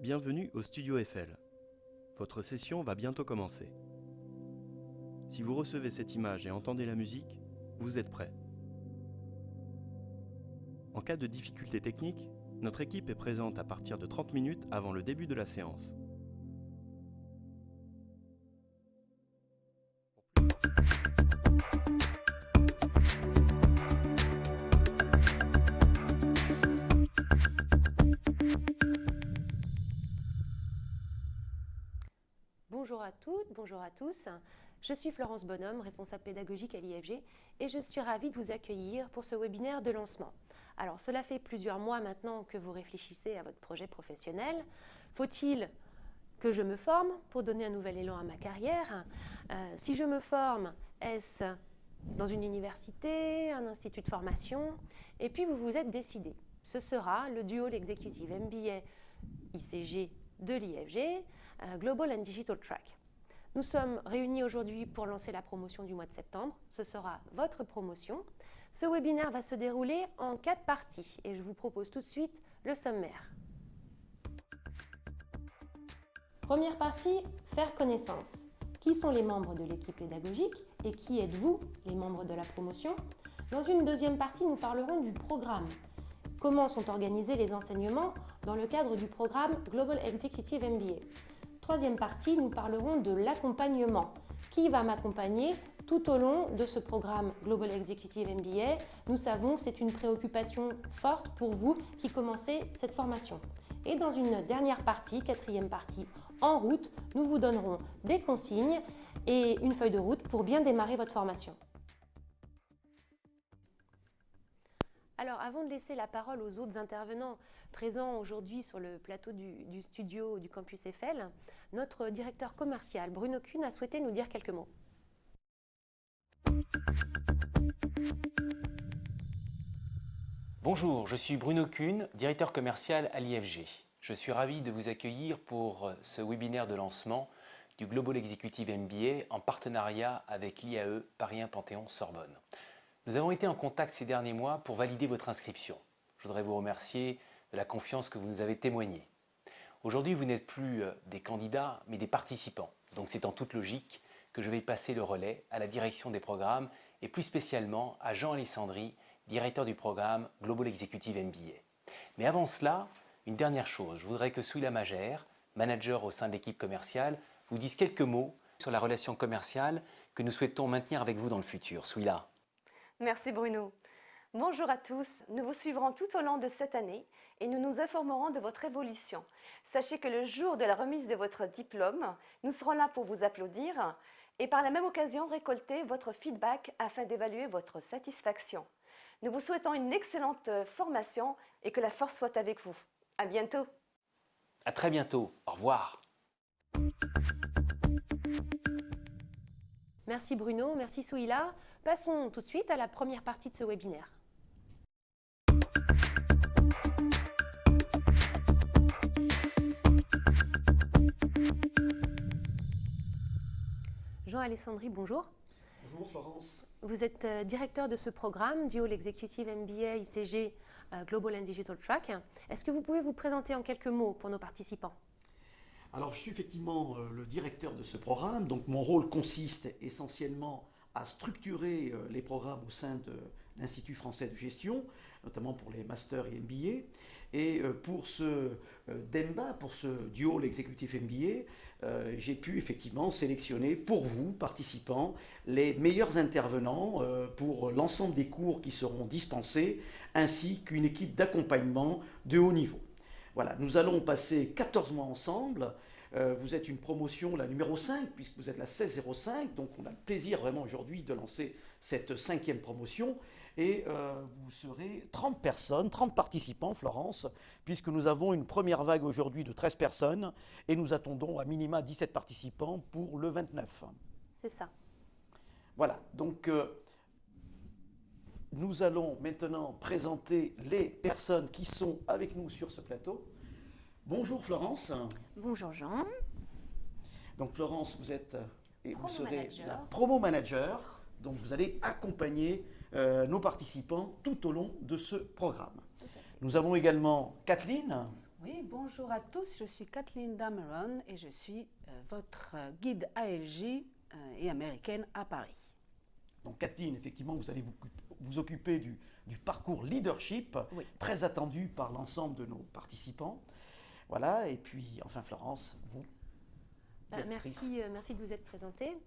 Bienvenue au Studio Eiffel. Votre session va bientôt commencer. Si vous recevez cette image et entendez la musique, vous êtes prêt. En cas de difficulté technique, notre équipe est présente à partir de 30 minutes avant le début de la séance. Bonjour à toutes, bonjour à tous. Je suis Florence Bonhomme, responsable pédagogique à l'IFG et je suis ravie de vous accueillir pour ce webinaire de lancement. Alors, cela fait plusieurs mois maintenant que vous réfléchissez à votre projet professionnel. Faut-il que je me forme pour donner un nouvel élan à ma carrière? Si je me forme, est-ce dans une université, un institut de formation? Et puis, vous vous êtes décidé. Ce sera le Dual Executive MBA ICG de l'IFG, Global and Digital Track. Nous sommes réunis aujourd'hui pour lancer la promotion du mois de septembre. Ce sera votre promotion. Ce webinaire va se dérouler en 4 parties et je vous propose tout de suite le sommaire. Première partie, faire connaissance. Qui sont les membres de l'équipe pédagogique et qui êtes-vous, les membres de la promotion? Dans une deuxième partie, nous parlerons du programme. Comment sont organisés les enseignements dans le cadre du programme Global Executive MBA. Troisième partie, nous parlerons de l'accompagnement. Qui va m'accompagner tout au long de ce programme Global Executive MBA? Nous savons que c'est une préoccupation forte pour vous qui commencez cette formation. Et dans une dernière partie, quatrième partie, en route, nous vous donnerons des consignes et une feuille de route pour bien démarrer votre formation. Alors, avant de laisser la parole aux autres intervenants présents aujourd'hui sur le plateau du studio du Campus Eiffel, notre directeur commercial, Bruno Kuhn, a souhaité nous dire quelques mots. Bonjour, je suis Bruno Kuhn, directeur commercial à l'IFG. Je suis ravi de vous accueillir pour ce webinaire de lancement du Global Executive MBA en partenariat avec l'IAE Paris 1 Panthéon-Sorbonne. Nous avons été en contact ces derniers mois pour valider votre inscription. Je voudrais vous remercier de la confiance que vous nous avez témoignée. Aujourd'hui, vous n'êtes plus des candidats, mais des participants. Donc c'est en toute logique que je vais passer le relais à la direction des programmes et plus spécialement à Jean Alessandri, directeur du programme Global Executive MBA. Mais avant cela, une dernière chose. Je voudrais que Souila Magère, manager au sein de l'équipe commerciale, vous dise quelques mots sur la relation commerciale que nous souhaitons maintenir avec vous dans le futur. Souila. Merci Bruno. Bonjour à tous, nous vous suivrons tout au long de cette année et nous nous informerons de votre évolution. Sachez que le jour de la remise de votre diplôme, nous serons là pour vous applaudir et par la même occasion récolter votre feedback afin d'évaluer votre satisfaction. Nous vous souhaitons une excellente formation et que la force soit avec vous. À bientôt. À très bientôt. Au revoir. Merci Bruno, merci Souila. Passons tout de suite à la première partie de ce webinaire. Jean Alessandri, bonjour. Bonjour Florence. Vous êtes directeur de ce programme, Dual Executive MBA ICG Global and Digital Track. Est-ce que vous pouvez vous présenter en quelques mots pour nos participants? Alors je suis effectivement le directeur de ce programme, donc mon rôle consiste essentiellement à structurer les programmes au sein de l'Institut français de gestion, notamment pour les masters et MBA. Et pour ce DEMBA, pour ce Dual Executive MBA, j'ai pu effectivement sélectionner pour vous, participants, les meilleurs intervenants pour l'ensemble des cours qui seront dispensés, ainsi qu'une équipe d'accompagnement de haut niveau. Voilà, nous allons passer 14 mois ensemble. Vous êtes une promotion, la numéro 5, puisque vous êtes la 1605, donc on a le plaisir vraiment aujourd'hui de lancer cette 5e promotion. Et vous serez 30 personnes, 30 participants, Florence, puisque nous avons une première vague aujourd'hui de 13 personnes et nous attendons à minima 17 participants pour le 29. C'est ça. Voilà, donc nous allons maintenant présenter les personnes qui sont avec nous sur ce plateau. Bonjour Florence. Bonjour Jean. Donc Florence, vous êtes et vous serez manager. la promo manager. Donc vous allez accompagner nos participants tout au long de ce programme. Nous avons également Kathleen. Oui, bonjour à tous, je suis Kathleen Dameron et je suis votre guide AFJ et américaine à Paris. Donc Kathleen, effectivement, vous allez vous occuper du parcours leadership, Oui. très attendu par l'ensemble de nos participants. Voilà, et puis enfin Florence, vous. directrice. Merci de vous être présentée.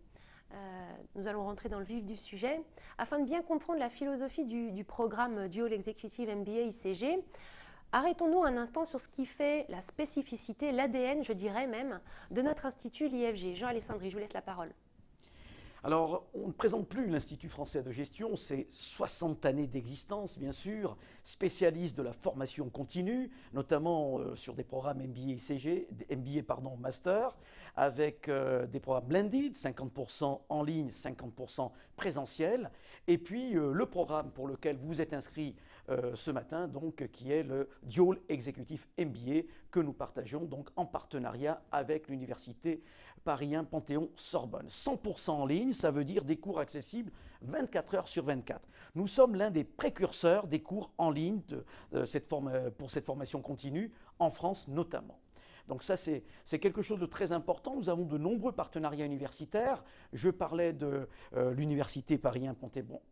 Nous allons rentrer dans le vif du sujet. Afin de bien comprendre la philosophie du programme Dual Executive MBA ICG, arrêtons-nous un instant sur ce qui fait la spécificité, l'ADN, je dirais même, de notre institut, l'IFG. Jean Alessandri, je vous laisse la parole. Alors, on ne présente plus l'Institut français de gestion, c'est 60 années d'existence, bien sûr, spécialiste de la formation continue, notamment sur des programmes MBA, Master, avec des programmes blended, 50% en ligne, 50% présentiel, et puis le programme pour lequel vous êtes inscrit ce matin, donc, qui est le Dual Executive MBA, que nous partageons donc en partenariat avec l'Université Paris 1 Panthéon-Sorbonne. 100% en ligne, ça veut dire des cours accessibles 24 heures sur 24. Nous sommes l'un des précurseurs des cours en ligne pour cette formation continue, en France notamment. Donc ça, c'est quelque chose de très important. Nous avons de nombreux partenariats universitaires. Je parlais de l'Université Paris 1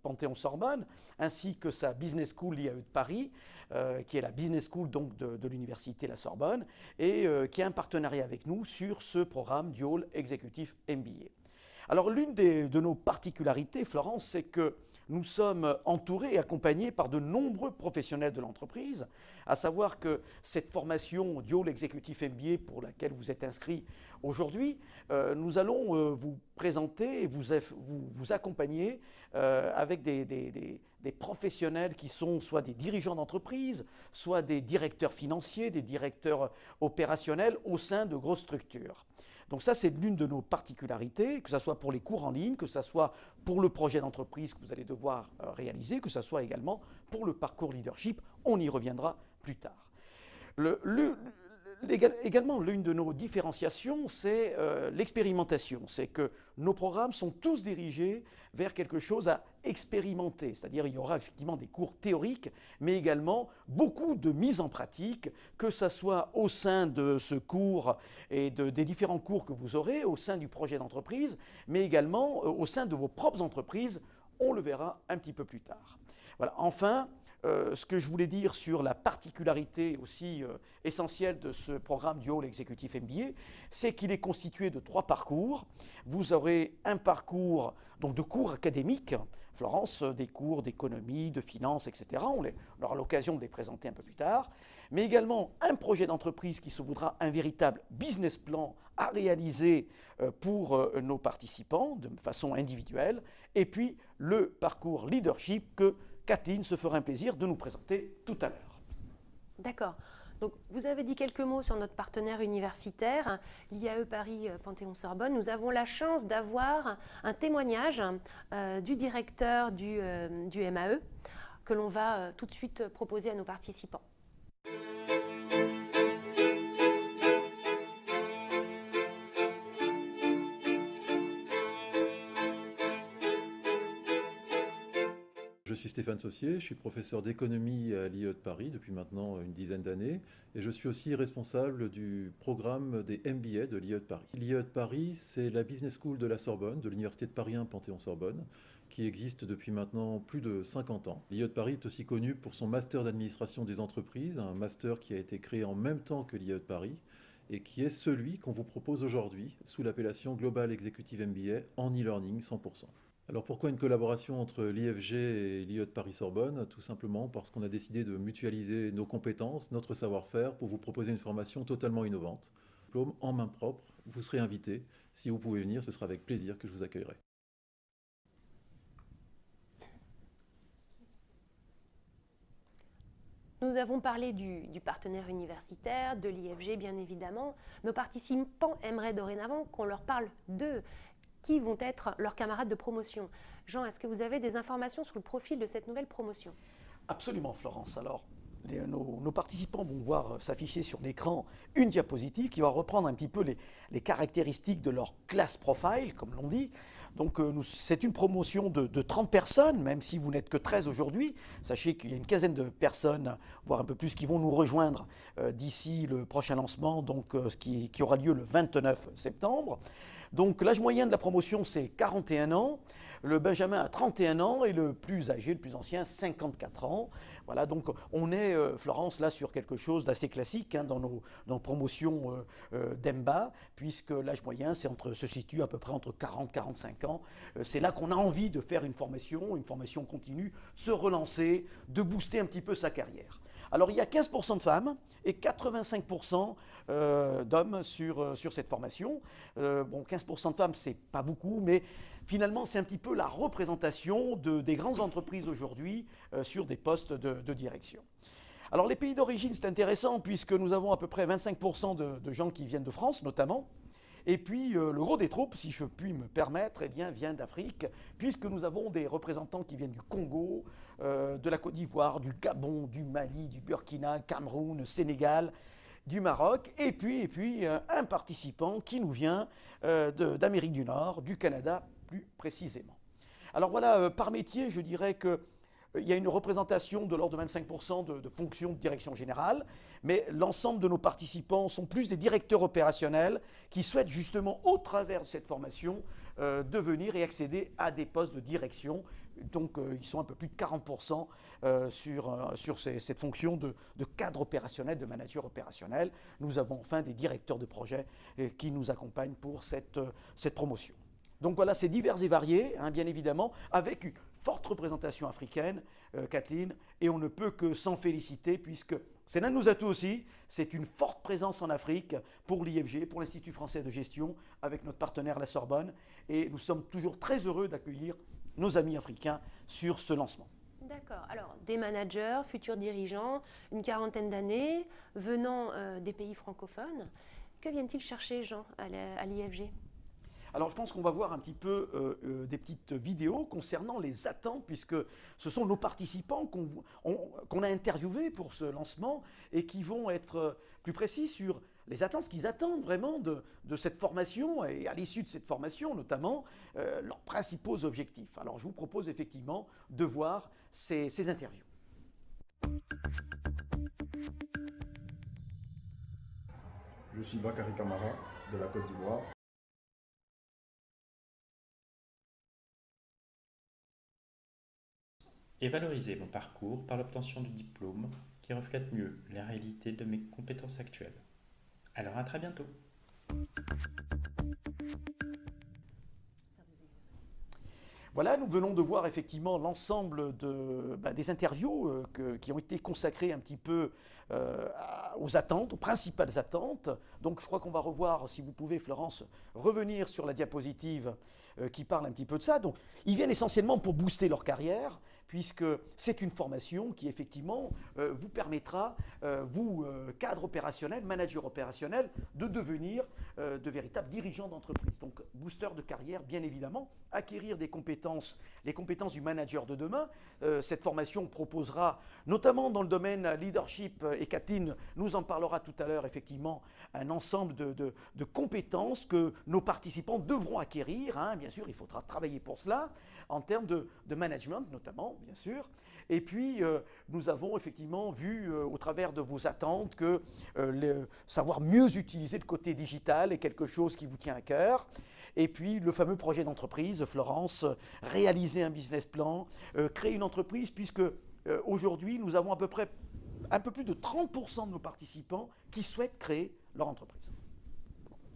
Panthéon-Sorbonne, ainsi que sa Business School, l'IAE de Paris, qui est la Business School donc, de l'Université La Sorbonne, et qui a un partenariat avec nous sur ce programme Dual Executive MBA. Alors l'une de nos particularités, Florence, c'est que nous sommes entourés et accompagnés par de nombreux professionnels de l'entreprise, à savoir que cette formation Dual Executive MBA pour laquelle vous êtes inscrits aujourd'hui, nous allons vous présenter et vous accompagner avec des professionnels qui sont soit des dirigeants d'entreprise, soit des directeurs financiers, des directeurs opérationnels au sein de grosses structures. Donc ça, c'est l'une de nos particularités, que ce soit pour les cours en ligne, que ce soit pour le projet d'entreprise que vous allez devoir réaliser, que ce soit également pour le parcours leadership. On y reviendra plus tard. Également, l'une de nos différenciations, c'est l'expérimentation. C'est que nos programmes sont tous dirigés vers quelque chose à expérimenter. C'est-à-dire il y aura effectivement des cours théoriques, mais également beaucoup de mise en pratique, que ce soit au sein de ce cours et des différents cours que vous aurez, au sein du projet d'entreprise, mais également au sein de vos propres entreprises. On le verra un petit peu plus tard. Voilà. Enfin, ce que je voulais dire sur la particularité aussi essentielle de ce programme Dual Executive MBA, c'est qu'il est constitué de 3 parcours. Vous aurez un parcours donc, de cours académiques, Florence, des cours d'économie, de finance, etc. On aura l'occasion de les présenter un peu plus tard. Mais également un projet d'entreprise qui se voudra un véritable business plan à réaliser pour nos participants de façon individuelle. Et puis le parcours leadership que Kathleen se fera un plaisir de nous présenter tout à l'heure. D'accord. Donc, vous avez dit quelques mots sur notre partenaire universitaire, l'IAE Paris Panthéon-Sorbonne. Nous avons la chance d'avoir un témoignage du directeur du MAE que l'on va tout de suite proposer à nos participants. Je suis Stéphane Saussier, je suis professeur d'économie à l'IAE de Paris depuis maintenant une dizaine d'années et je suis aussi responsable du programme des MBA de l'IAE de Paris. L'IAE de Paris, c'est la Business School de la Sorbonne, de l'Université de Paris 1 Panthéon-Sorbonne, qui existe depuis maintenant plus de 50 ans. L'IAE de Paris est aussi connu pour son master d'administration des entreprises, un master qui a été créé en même temps que l'IAE de Paris et qui est celui qu'on vous propose aujourd'hui sous l'appellation Global Executive MBA en e-learning 100%. Alors pourquoi une collaboration entre l'IFG et l'IAE de Paris-Sorbonne? Tout simplement parce qu'on a décidé de mutualiser nos compétences, notre savoir-faire pour vous proposer une formation totalement innovante. Diplôme en main propre, vous serez invité. Si vous pouvez venir, ce sera avec plaisir que je vous accueillerai. Nous avons parlé du partenaire universitaire, de l'IFG bien évidemment. Nos participants aimeraient dorénavant qu'on leur parle d'eux. Qui vont être leurs camarades de promotion. Jean, est-ce que vous avez des informations sur le profil de cette nouvelle promotion? Absolument, Florence. Alors, nos participants vont voir s'afficher sur l'écran une diapositive qui va reprendre un petit peu les caractéristiques de leur class profile, comme l'on dit. Donc c'est une promotion de 30 personnes, même si vous n'êtes que 13 aujourd'hui. Sachez qu'il y a une quinzaine de personnes, voire un peu plus, qui vont nous rejoindre d'ici le prochain lancement, donc, qui aura lieu le 29 septembre. Donc l'âge moyen de la promotion, c'est 41 ans. Le Benjamin a 31 ans et le plus âgé, le plus ancien, 54 ans. Voilà, donc on est, Florence, là sur quelque chose d'assez classique hein, dans nos promotions d'EMBA, puisque l'âge moyen se situe à peu près entre 40 et 45 ans. C'est là qu'on a envie de faire une formation continue, se relancer, de booster un petit peu sa carrière. Alors il y a 15% de femmes et 85% d'hommes sur cette formation. Bon, 15% de femmes, c'est pas beaucoup, mais finalement, c'est un petit peu la représentation des grandes entreprises aujourd'hui sur des postes de direction. Alors les pays d'origine, c'est intéressant puisque nous avons à peu près 25% de gens qui viennent de France notamment. Et puis le gros des troupes, si je puis me permettre, eh bien, vient d'Afrique, puisque nous avons des représentants qui viennent du Congo, de la Côte d'Ivoire, du Gabon, du Mali, du Burkina, Cameroun, Sénégal, du Maroc, et puis un participant qui nous vient d'Amérique du Nord, du Canada plus précisément. Alors voilà, par métier, je dirais que il y a une représentation de l'ordre de 25% de fonctions de direction générale, mais l'ensemble de nos participants sont plus des directeurs opérationnels qui souhaitent justement, au travers de cette formation, devenir et accéder à des postes de direction. Donc ils sont un peu plus de 40% sur cette fonction de cadre opérationnel, de manager opérationnel. Nous avons enfin des directeurs de projet qui nous accompagnent pour cette promotion. Donc voilà, c'est divers et varié, hein, bien évidemment, avec une forte représentation africaine, Kathleen, et on ne peut que s'en féliciter puisque c'est l'un de nos atouts aussi, c'est une forte présence en Afrique pour l'IFG, pour l'Institut français de gestion, avec notre partenaire la Sorbonne, et nous sommes toujours très heureux d'accueillir nos amis africains sur ce lancement. D'accord. Alors, des managers, futurs dirigeants, une quarantaine d'années, venant des pays francophones, que viennent-ils chercher, Jean, à l'IFG ? Alors je pense qu'on va voir un petit peu des petites vidéos concernant les attentes, puisque ce sont nos participants qu'on a interviewés pour ce lancement et qui vont être plus précis sur les attentes, ce qu'ils attendent vraiment de cette formation et à l'issue de cette formation notamment, leurs principaux objectifs. Alors je vous propose effectivement de voir ces interviews. Je suis Bakary Camara de la Côte d'Ivoire. Et valoriser mon parcours par l'obtention du diplôme qui reflète mieux la réalité de mes compétences actuelles. Alors à très bientôt. Voilà, nous venons de voir effectivement l'ensemble des interviews qui ont été consacrées un petit peu aux attentes, aux principales attentes. Donc je crois qu'on va revoir, si vous pouvez Florence, revenir sur la diapositive qui parle un petit peu de ça. Donc ils viennent essentiellement pour booster leur carrière, puisque c'est une formation qui effectivement vous permettra, vous, cadre opérationnel, manager opérationnel, de devenir de véritables dirigeants d'entreprise. Donc booster de carrière, bien évidemment, acquérir des compétences, les compétences du manager de demain. Cette formation proposera, notamment dans le domaine leadership, et Kathleen nous en parlera tout à l'heure, effectivement, un ensemble de compétences que nos participants devront acquérir. Hein. Bien sûr, il faudra travailler pour cela, en termes de management notamment, bien sûr. Et puis, nous avons effectivement vu au travers de vos attentes que savoir mieux utiliser le côté digital est quelque chose qui vous tient à cœur. Et puis, le fameux projet d'entreprise, Florence, réaliser un business plan, créer une entreprise, puisque aujourd'hui, nous avons à peu près un peu plus de 30% de nos participants qui souhaitent créer leur entreprise.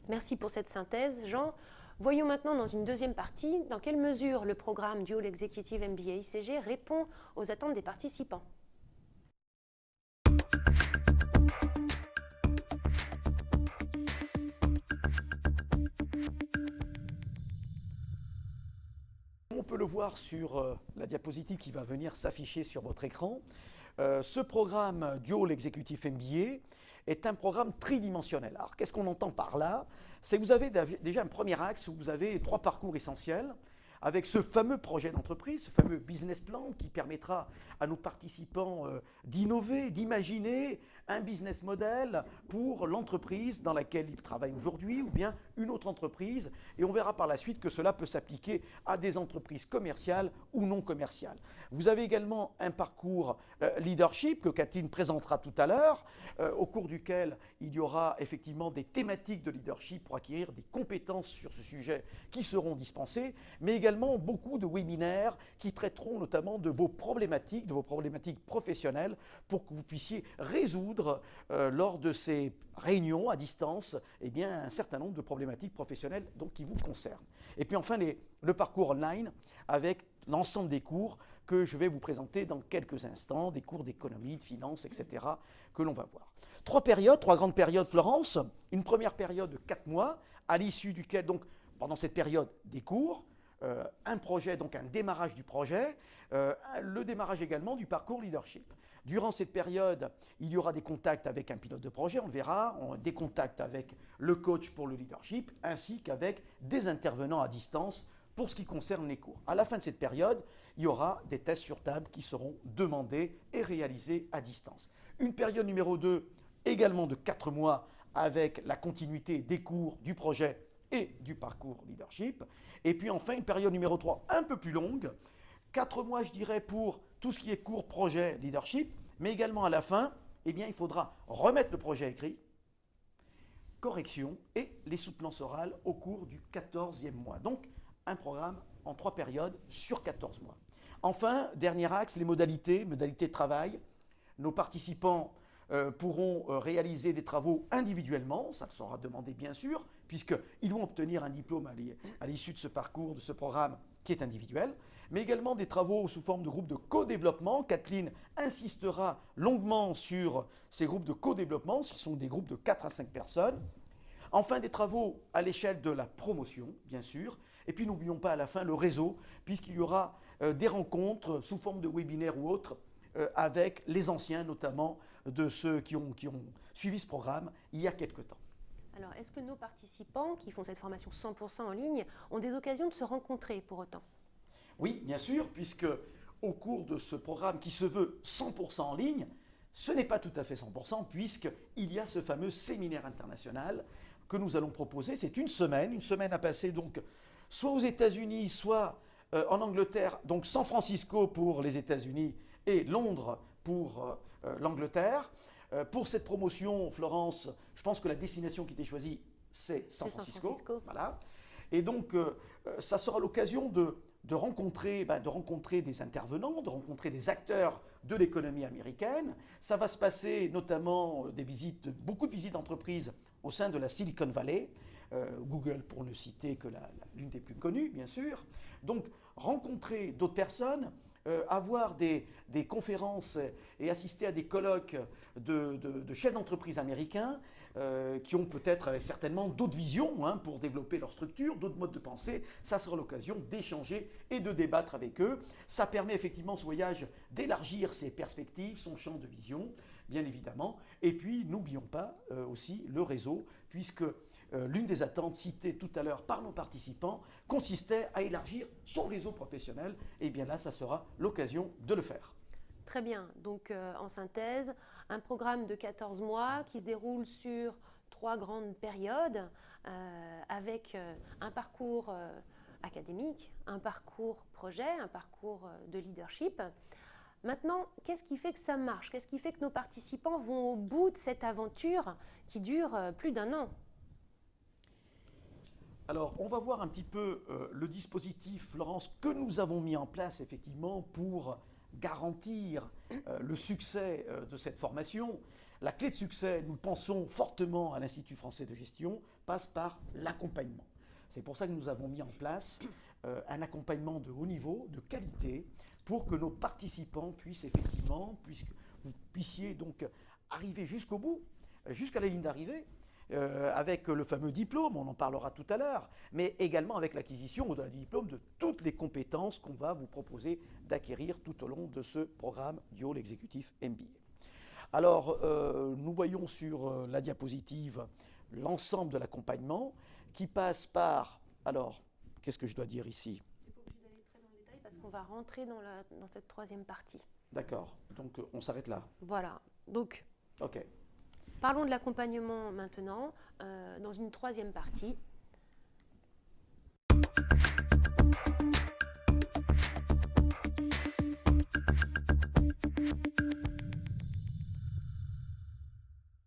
Merci pour cette synthèse, Jean. Voyons maintenant dans une deuxième partie dans quelle mesure le programme Dual Executive MBA ICG répond aux attentes des participants. On peut le voir sur la diapositive qui va venir s'afficher sur votre écran. Ce programme Dual Executive MBA est un programme tridimensionnel. Alors, qu'est-ce qu'on entend par là? C'est que vous avez déjà un premier axe où vous avez 3 parcours essentiels. avec ce fameux projet d'entreprise, ce fameux business plan qui permettra à nos participants d'innover, d'imaginer un business model pour l'entreprise dans laquelle ils travaillent aujourd'hui ou bien une autre entreprise. Et on verra par la suite que cela peut s'appliquer à des entreprises commerciales ou non commerciales. Vous avez également un parcours leadership que Kathleen présentera tout à l'heure, au cours duquel il y aura effectivement des thématiques de leadership pour acquérir des compétences sur ce sujet qui seront dispensées, mais également beaucoup de webinaires qui traiteront notamment de vos problématiques professionnelles pour que vous puissiez résoudre lors de ces réunions à distance un certain nombre de problématiques professionnelles donc, qui vous concernent. Et puis enfin le parcours online avec l'ensemble des cours que je vais vous présenter dans quelques instants, des cours d'économie, de finance, etc. que l'on va voir. Trois grandes périodes, Florence. Une première période de 4 mois, à l'issue duquel, donc, pendant cette période, des cours, un projet, donc un démarrage du projet, le démarrage également du parcours leadership. Durant cette période, il y aura des contacts avec un pilote de projet, on le verra, des contacts avec le coach pour le leadership, ainsi qu'avec des intervenants à distance pour ce qui concerne les cours. À la fin de cette période, il y aura des tests sur table qui seront demandés et réalisés à distance. Une période numéro 2, également de 4 mois, avec la continuité des cours, du projet et du parcours leadership. Et puis enfin, une période numéro 3, un peu plus longue, 4 mois, je dirais, pour tout ce qui est cours, projet, leadership, mais également à la fin, il faudra remettre le projet écrit, correction et les soutenances orales au cours du 14e mois. Donc, un programme en 3 périodes sur 14 mois. Enfin, dernier axe, les modalités de travail. Nos participants pourront réaliser des travaux individuellement, ça sera demandé bien sûr, puisqu'ils vont obtenir un diplôme à l'issue de ce parcours, de ce programme qui est individuel, mais également des travaux sous forme de groupes de co-développement. Kathleen insistera longuement sur ces groupes de co-développement, ce sont des groupes de 4 à 5 personnes. Enfin, des travaux à l'échelle de la promotion, bien sûr. Et puis, n'oublions pas à la fin le réseau, puisqu'il y aura des rencontres sous forme de webinaires ou autres avec les anciens, notamment de ceux qui ont suivi ce programme il y a quelque temps. Alors, est-ce que nos participants qui font cette formation 100% en ligne ont des occasions de se rencontrer pour autant? Oui, bien sûr, puisque au cours de ce programme qui se veut 100% en ligne, ce n'est pas tout à fait 100%, puisqu'il y a ce fameux séminaire international que nous allons proposer. C'est une semaine à passer donc soit aux États-Unis, soit en Angleterre, donc San Francisco pour les États-Unis et Londres pour l'Angleterre. Pour cette promotion, Florence, je pense que la destination qui était choisie, c'est San Francisco. Voilà. Et donc, ça sera l'occasion de rencontrer des intervenants, de rencontrer des acteurs de l'économie américaine. Ça va se passer notamment beaucoup de visites d'entreprises au sein de la Silicon Valley, Google pour ne citer que l'une des plus connues, bien sûr. Donc, rencontrer d'autres personnes, avoir des conférences et assister à des colloques de chefs d'entreprise américains qui ont peut-être certainement d'autres visions pour développer leur structure, d'autres modes de pensée. Ça sera l'occasion d'échanger et de débattre avec eux. Ça permet effectivement ce voyage d'élargir ses perspectives, son champ de vision, bien évidemment. Et puis, n'oublions pas aussi le réseau, puisque l'une des attentes citées tout à l'heure par nos participants consistait à élargir son réseau professionnel. Et bien là, ça sera l'occasion de le faire. Très bien. Donc, en synthèse, un programme de 14 mois qui se déroule sur 3 grandes périodes avec un parcours académique, un parcours projet, un parcours de leadership. Maintenant, qu'est-ce qui fait que ça marche? Qu'est-ce qui fait que nos participants vont au bout de cette aventure qui dure plus d'1 an? Alors, on va voir un petit peu le dispositif, Florence, que nous avons mis en place effectivement pour garantir le succès de cette formation. La clé de succès, nous pensons fortement à l'Institut français de gestion, passe par l'accompagnement. C'est pour ça que nous avons mis en place un accompagnement de haut niveau, de qualité, pour que nos participants puissent effectivement, puisque vous puissiez donc arriver jusqu'au bout, jusqu'à la ligne d'arrivée, avec le fameux diplôme, on en parlera tout à l'heure, mais également avec l'acquisition au-delà du diplôme de toutes les compétences qu'on va vous proposer d'acquérir tout au long de ce programme du Hall Exécutif MBA. Alors, nous voyons sur la diapositive l'ensemble de l'accompagnement qui passe par, alors, qu'est-ce que je dois dire ici ? qu'on va rentrer dans cette troisième partie. D'accord. Donc on s'arrête là. Voilà. Donc, Ok. parlons de l'accompagnement maintenant, dans une troisième partie.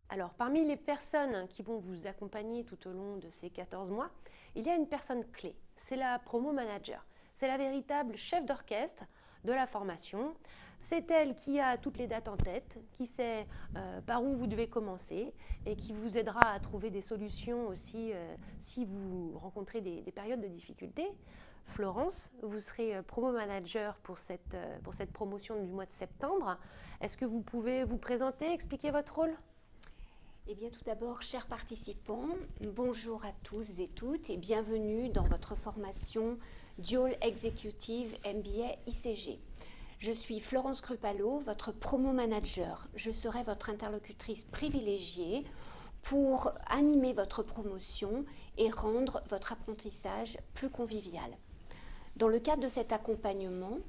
Alors, parmi les personnes qui vont vous accompagner tout au long de ces 14 mois, il y a une personne clé, c'est la promo manager. C'est la véritable chef d'orchestre de la formation. C'est elle qui a toutes les dates en tête, qui sait par où vous devez commencer et qui vous aidera à trouver des solutions aussi si vous rencontrez des périodes de difficulté. Florence, vous serez promo manager pour cette promotion du mois de septembre. Est-ce que vous pouvez vous présenter, expliquer votre rôle ? Eh bien, tout d'abord, chers participants, bonjour à tous et toutes et bienvenue dans votre formation Dual Executive MBA ICG. Je suis Florence Krupalo, votre promo manager. Je serai votre interlocutrice privilégiée pour animer votre promotion et rendre votre apprentissage plus convivial. Dans le cadre de cet accompagnement,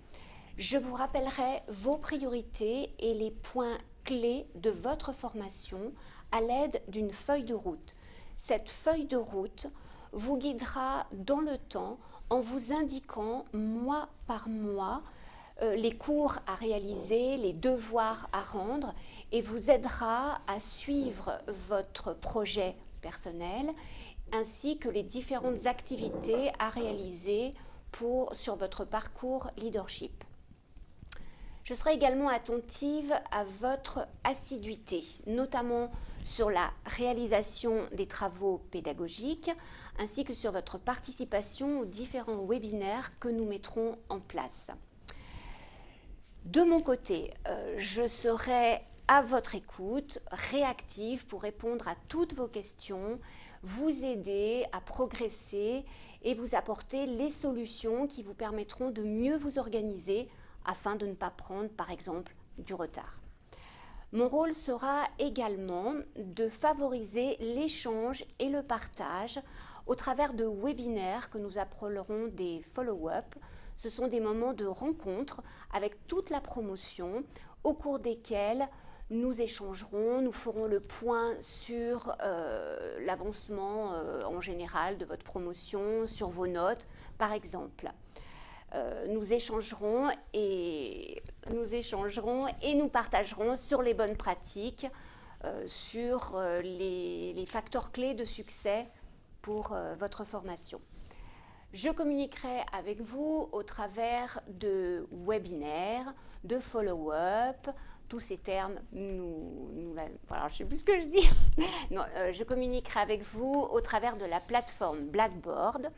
je vous rappellerai vos priorités et les points clés de votre formation à l'aide d'une feuille de route. Cette feuille de route vous guidera dans le temps en vous indiquant mois par mois les cours à réaliser, les devoirs à rendre et vous aidera à suivre votre projet personnel ainsi que les différentes activités à réaliser sur votre parcours leadership. Je serai également attentive à votre assiduité, notamment sur la réalisation des travaux pédagogiques, ainsi que sur votre participation aux différents webinaires que nous mettrons en place. De mon côté, je serai à votre écoute, réactive pour répondre à toutes vos questions, vous aider à progresser et vous apporter les solutions qui vous permettront de mieux vous organiser afin de ne pas prendre, par exemple, du retard. Mon rôle sera également de favoriser l'échange et le partage au travers de webinaires que nous appellerons des follow-up. Ce sont des moments de rencontre avec toute la promotion au cours desquels nous échangerons, nous ferons le point sur l'avancement en général de votre promotion, sur vos notes, par exemple. Nous échangerons et nous partagerons sur les bonnes pratiques, sur les facteurs clés de succès pour votre formation. Je communiquerai avec vous au travers de webinaires, de follow-up, tous ces termes, voilà, je ne sais plus ce que je dis. Non, je communiquerai avec vous au travers de la plateforme Blackboard,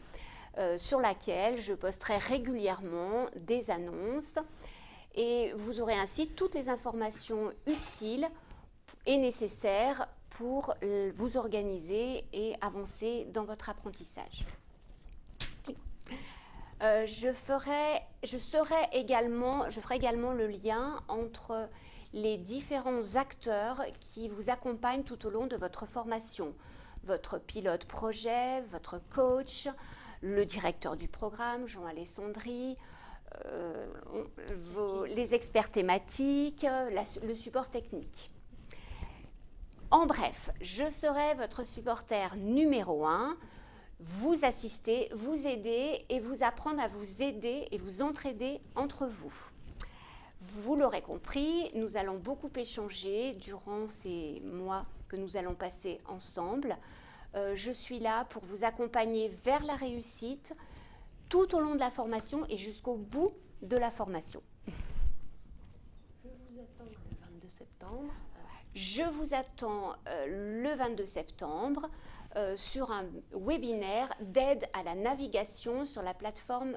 sur laquelle je posterai régulièrement des annonces et vous aurez ainsi toutes les informations utiles et nécessaires pour vous organiser et avancer dans votre apprentissage. Je ferai également le lien entre les différents acteurs qui vous accompagnent tout au long de votre formation. Votre pilote projet, votre coach, le directeur du programme, Jean Alessandri, les experts thématiques, le support technique. En bref, je serai votre supporter numéro 1, vous assister, vous aider et vous apprendre à vous aider et vous entraider entre vous. Vous l'aurez compris, nous allons beaucoup échanger durant ces mois que nous allons passer ensemble. Je suis là pour vous accompagner vers la réussite tout au long de la formation et jusqu'au bout de la formation. Je vous attends le 22 septembre. Je vous attends le 22 septembre sur un webinaire d'aide à la navigation sur la plateforme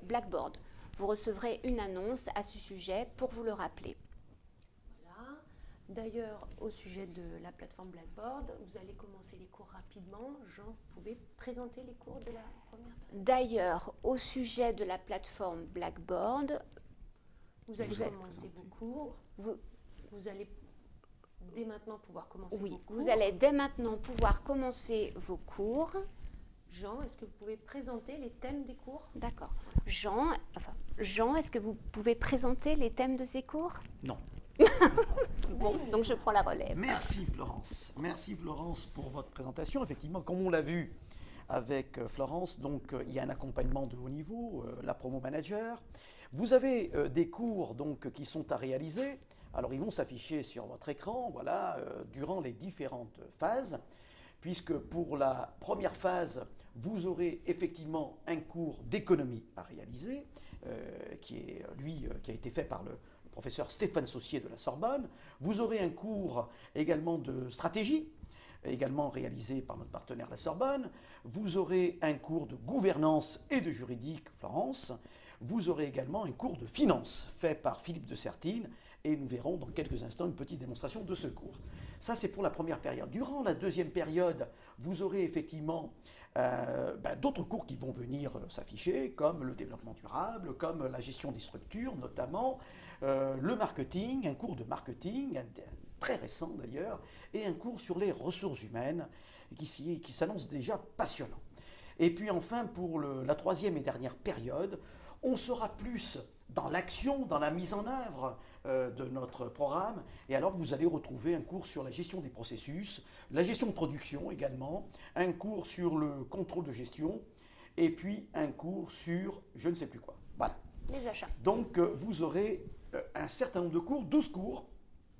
Blackboard. Vous recevrez une annonce à ce sujet pour vous le rappeler. Voilà. D'ailleurs, au sujet de la plateforme Blackboard, vous allez commencer les cours rapidement. Jean, vous pouvez présenter les cours de la première période. D'ailleurs, au sujet de la plateforme Blackboard, vous allez commencer vos cours. Vous allez dès maintenant pouvoir commencer vos cours. Vous allez dès maintenant pouvoir commencer vos cours. Jean, est-ce que vous pouvez présenter les thèmes des cours? D'accord. Jean, est-ce que vous pouvez présenter les thèmes de ces cours? Non. Bon, donc je prends la relève. Merci Florence. Merci Florence pour votre présentation. Effectivement, comme on l'a vu avec Florence, donc il y a un accompagnement de haut niveau, la promo manager. Vous avez des cours donc qui sont à réaliser. Alors ils vont s'afficher sur votre écran, voilà, durant les différentes phases, puisque pour la première phase, vous aurez effectivement un cours d'économie à réaliser, qui a été fait par le professeur Stéphane Saussier de la Sorbonne. Vous aurez un cours également de stratégie, également réalisé par notre partenaire la Sorbonne. Vous aurez un cours de gouvernance et de juridique, Florence. Vous aurez également un cours de finance fait par Philippe de Sertine, et nous verrons dans quelques instants une petite démonstration de ce cours. Ça, c'est pour la première période. Durant la deuxième période, vous aurez effectivement d'autres cours qui vont venir s'afficher, comme le développement durable, comme la gestion des structures notamment, le marketing, un cours de marketing, très récent d'ailleurs, et un cours sur les ressources humaines qui s'annonce déjà passionnant. Et puis enfin, pour la troisième et dernière période, on sera plus dans l'action, dans la mise en œuvre de notre programme. Et alors, vous allez retrouver un cours sur la gestion des processus, la gestion de production également, un cours sur le contrôle de gestion, et puis un cours sur je ne sais plus quoi. Voilà. Les achats. Donc, vous aurez un certain nombre de cours, 12 cours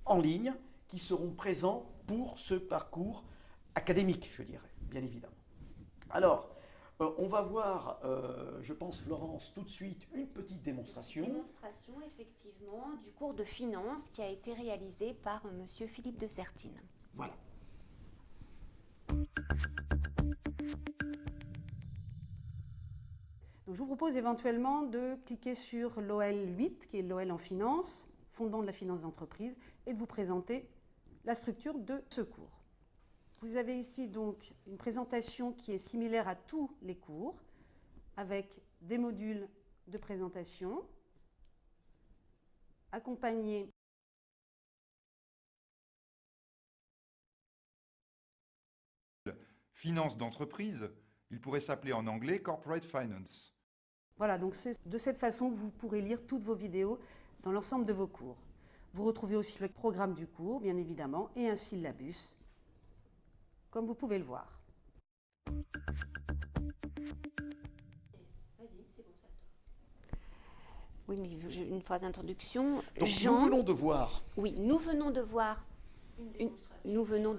en ligne, qui seront présents pour ce parcours académique, je dirais, bien évidemment. Alors, on va voir, je pense, Florence, tout de suite, une petite démonstration. Démonstration, effectivement, du cours de finance qui a été réalisé par monsieur Philippe de Sertine. Voilà. Donc, je vous propose éventuellement de cliquer sur l'OL 8, qui est l'OL en finance, fondant de la finance d'entreprise, et de vous présenter la structure de ce cours. Vous avez ici donc une présentation qui est similaire à tous les cours, avec des modules de présentation, accompagnés finance d'entreprise, il pourrait s'appeler en anglais Corporate Finance. Voilà, donc c'est de cette façon que vous pourrez lire toutes vos vidéos dans l'ensemble de vos cours. Vous retrouvez aussi le programme du cours, bien évidemment, et un syllabus, comme vous pouvez le voir. Oui, mais une phrase d'introduction. Donc, Jean, nous venons de voir. Oui, nous venons de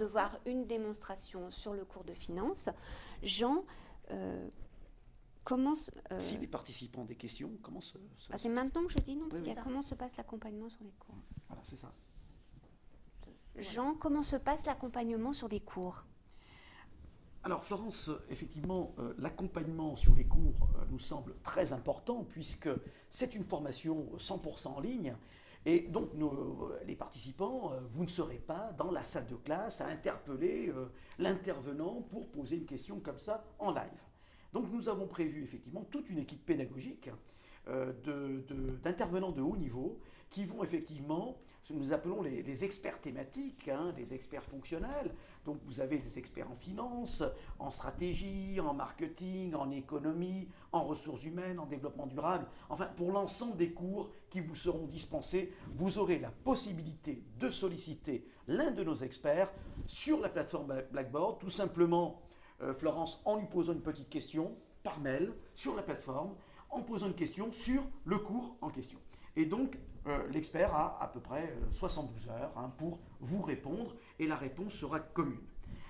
voir une démonstration sur le cours de finance. Jean, comment... Si les participants ont des questions, comment se c'est maintenant que je dis non, parce Oui, qu'il y a comment se passe l'accompagnement sur les cours. Voilà, c'est ça. Jean, comment se passe l'accompagnement sur les cours? Alors Florence, effectivement, l'accompagnement sur les cours nous semble très important puisque c'est une formation 100% en ligne et donc les participants, vous ne serez pas dans la salle de classe à interpeller l'intervenant pour poser une question comme ça en live. Donc nous avons prévu effectivement toute une équipe pédagogique d'intervenants de haut niveau qui vont effectivement, ce que nous appelons les experts thématiques, les experts fonctionnels. Donc vous avez des experts en finance, en stratégie, en marketing, en économie, en ressources humaines, en développement durable. Enfin, pour l'ensemble des cours qui vous seront dispensés, vous aurez la possibilité de solliciter l'un de nos experts sur la plateforme Blackboard, tout simplement, Florence, en lui posant une petite question par mail sur la plateforme, en posant une question sur le cours en question. Et donc, l'expert a à peu près 72 heures pour vous répondre et la réponse sera commune.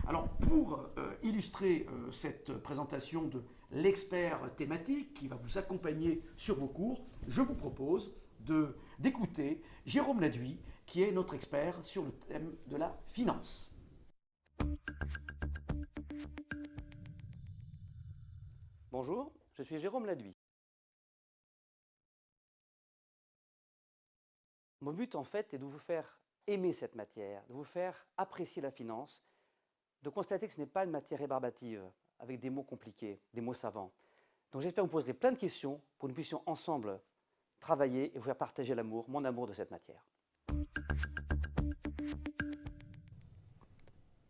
Alors, pour illustrer cette présentation de l'expert thématique qui va vous accompagner sur vos cours, je vous propose d'écouter Jérôme Laduy, qui est notre expert sur le thème de la finance. Bonjour, je suis Jérôme Laduy. Mon but, en fait, est de vous faire aimer cette matière, de vous faire apprécier la finance, de constater que ce n'est pas une matière rébarbative, avec des mots compliqués, des mots savants. Donc j'espère que vous poserez plein de questions pour que nous puissions ensemble travailler et vous faire partager l'amour, mon amour de cette matière.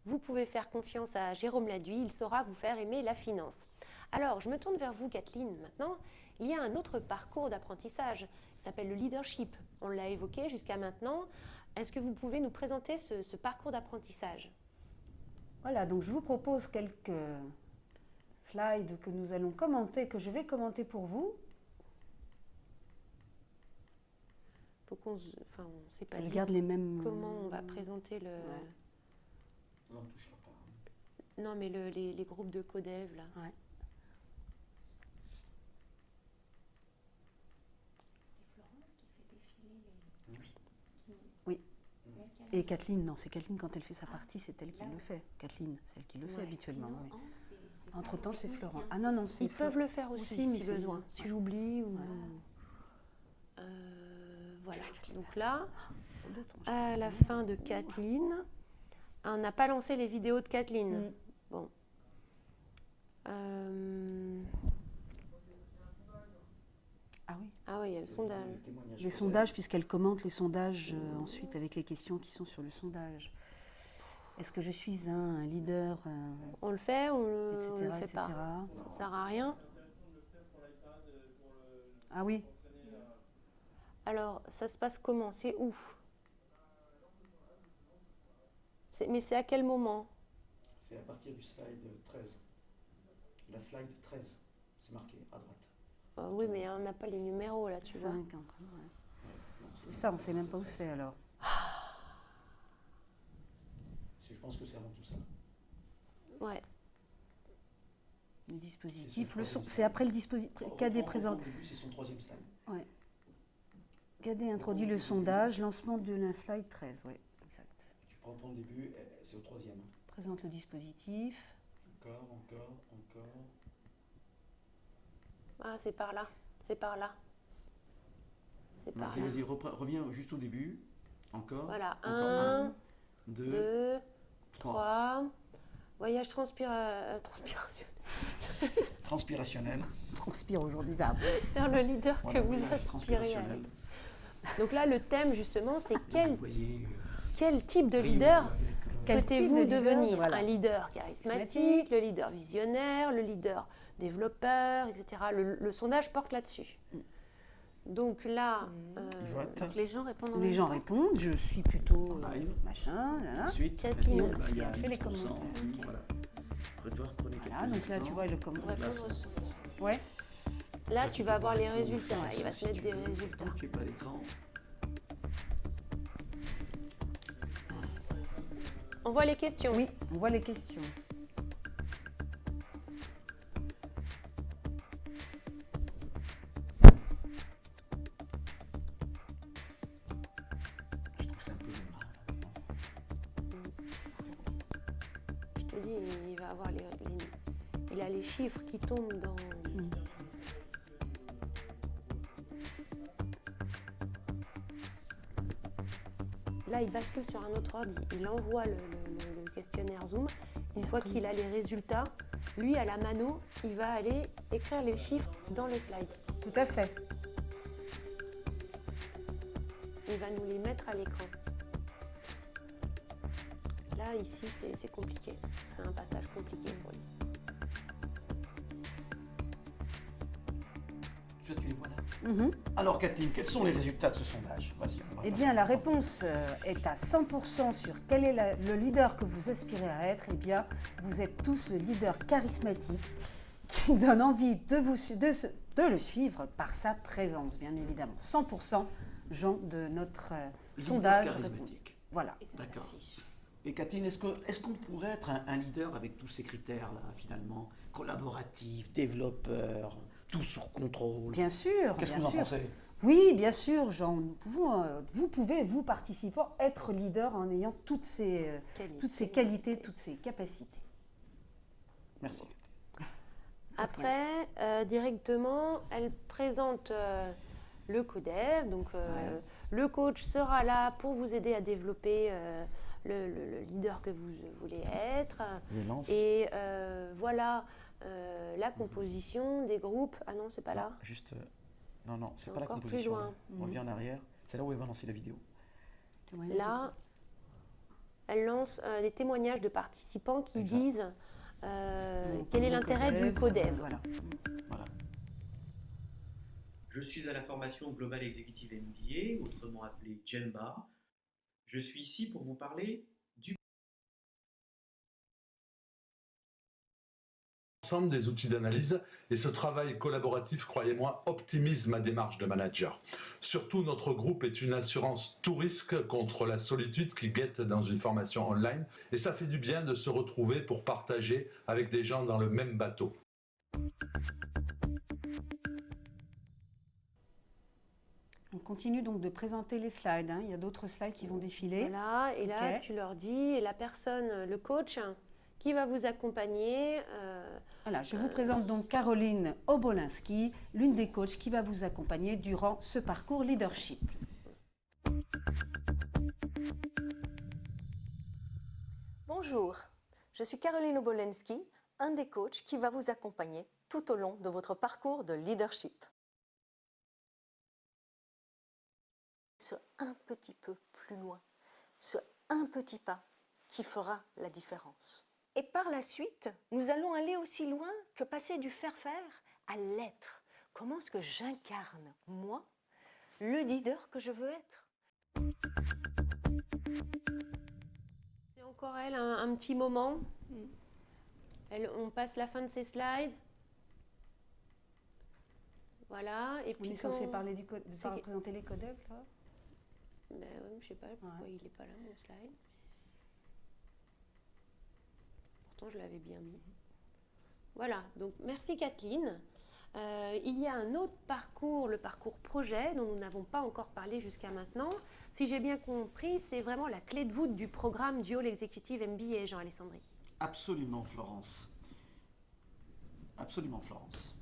vous pouvez faire confiance à Jérôme Laduy, il saura vous faire aimer la finance. Alors, je me tourne vers vous, Kathleen, maintenant. Il y a un autre parcours d'apprentissage qui s'appelle le leadership. On l'a évoqué jusqu'à maintenant. Est-ce que vous pouvez nous présenter ce parcours d'apprentissage? Voilà, donc je vous propose quelques slides que nous allons commenter, que je vais commenter pour vous. Faut qu'on enfin, on ne sait pas Elle garde les mêmes... comment on va présenter le... Non, on ne touchera pas. Non, mais les groupes de codev, là. Ouais. Oui. Et Kathleen, non, c'est Kathleen quand elle fait sa partie, c'est elle qui le fait. Kathleen, c'est elle qui le fait habituellement. Oui. Entre-temps, c'est Florent. Ah non, non, c'est Ils peuvent le faire aussi, si besoin, si j'oublie ou... Voilà, donc là, à la fin de Kathleen, on n'a pas lancé les vidéos de Kathleen. Bon. Ah oui. Ah oui, il y a le sondage. Les sondages, puisqu'elle commente les sondages ensuite avec les questions qui sont sur le sondage. Est-ce que je suis un leader On le fait, on etc., le fait etc. pas. Ça ne sert à rien. Ah oui. Alors, ça se passe comment? C'est où? Mais c'est à quel moment? C'est à partir du slide 13. La slide 13, c'est marqué à droite. Oui, mais on n'a pas les numéros là, tu vois. 5, ouais. C'est ça, on ne sait même pas où c'est alors. Je pense que c'est avant tout ça. Ouais. Le dispositif, le son, c'est après le dispositif. Cadet présente. C'est son troisième slide. Ouais. Cadet introduit le sondage, lancement de la slide 13, oui, exact. Tu prends le début, c'est au troisième. Présente le dispositif. Encore. Ah, c'est par là. C'est par là. C'est par là. Vas-y, reviens juste au début. Encore. Voilà. Encore 1, 2, 2, 3. Voyage transpirationnel. Transpirationnel. Transpire aujourd'hui, ça. Vers le leader Voilà, que vous voyage aspirez. transpirationnel. Donc là, le thème, justement, c'est quel type de Rayonner leader avec le- souhaitez-vous devenir? voilà. Un leader charismatique, le leader visionnaire, le leader développeur, etc. Le sondage porte là-dessus. Donc là, Donc les gens répondent en Les même gens temps. répondent, je suis plutôt live. machin, là, là. Ensuite, Kathleen qui a fait les commentaires. Voilà. Prenez Voilà, donc là, tu vois le commentaire. répondre au sondage. Ouais. Là, tu vas avoir les résultats. Il va te mettre des résultats. Tu n'es pas à l'écran. On voit les questions. Oui, on voit les questions. Je trouve ça un peu long là. Je te dis, il va avoir il a les chiffres qui tombent dans... Là, il bascule sur un autre ordi. Il envoie le questionnaire Zoom. Une fois qu'il a les résultats, lui, à la mano, il va aller écrire les chiffres dans le slide. Tout à fait. Il va nous les mettre à l'écran. Là, ici, c'est compliqué. C'est un passage compliqué pour lui. Tu les vois là. Alors Kathleen, quels sont les résultats de ce sondage? Vas-y. on va Eh passer. bien, la réponse est à 100% sur quel est le leader que vous aspirez à être. Eh bien, vous êtes tous le leader charismatique qui donne envie de le suivre par sa présence, bien évidemment. 100% gens de notre Leader sondage. charismatique. Voilà. D'accord. Et Kathleen, est-ce qu'on pourrait être un leader avec tous ces critères-là, finalement? Collaboratif, développeur, tout sur contrôle. Bien sûr. Qu'est-ce que bien vous en sûr. pensez? Oui, bien sûr, Jean. Vous pouvez, vous participants, être leader en ayant toutes ces qualités, toutes ces capacités. Merci. Après, directement, elle présente le codev. Donc, le coach sera là pour vous aider à développer le leader que vous voulez être. Et voilà la composition des groupes. Ah non, c'est pas là. Juste. Non, c'est pas la encore plus composition. loin. On revient en arrière. C'est là où elle va lancer la vidéo. Là, elle lance des témoignages de participants qui Exact. disent quel est l'intérêt du codev. Voilà. Voilà. Je suis à la formation Global Executive MBA, autrement appelée GEMBA. Je suis ici pour vous parler du ensemble des outils d'analyse et ce travail collaboratif, croyez-moi, optimise ma démarche de manager. Surtout, notre groupe est une assurance tout risque contre la solitude qui guette dans une formation online et ça fait du bien de se retrouver pour partager avec des gens dans le même bateau. On continue donc de présenter les slides, hein. Il y a d'autres slides qui vont défiler. Voilà, et là, Ok. tu leur dis, et la personne, le coach, qui va vous accompagner. Voilà, je vous présente donc Caroline Obolinski, l'une des coachs qui va vous accompagner durant ce parcours leadership. Bonjour, je suis Caroline Obolinski, un des coachs qui va vous accompagner tout au long de votre parcours de leadership. Ce un petit peu plus loin, ce un petit pas qui fera la différence. Et par la suite, nous allons aller aussi loin que passer du faire-faire à l'être. Comment est-ce que j'incarne, moi, le leader que je veux être? C'est encore elle, un petit moment. On passe la fin de ces slides. Voilà. Et On puis est censé parler du code, présenter les codev là. Ben ouais, je sais pas pourquoi il n'est pas là, mon slide. Pourtant, je l'avais bien mis. Voilà, donc merci Kathleen. Il y a un autre parcours, le parcours projet, dont nous n'avons pas encore parlé jusqu'à maintenant. Si j'ai bien compris, c'est vraiment la clé de voûte du programme Dual Executive MBA, Jean-Alessandri. Absolument, Florence. Absolument, Florence.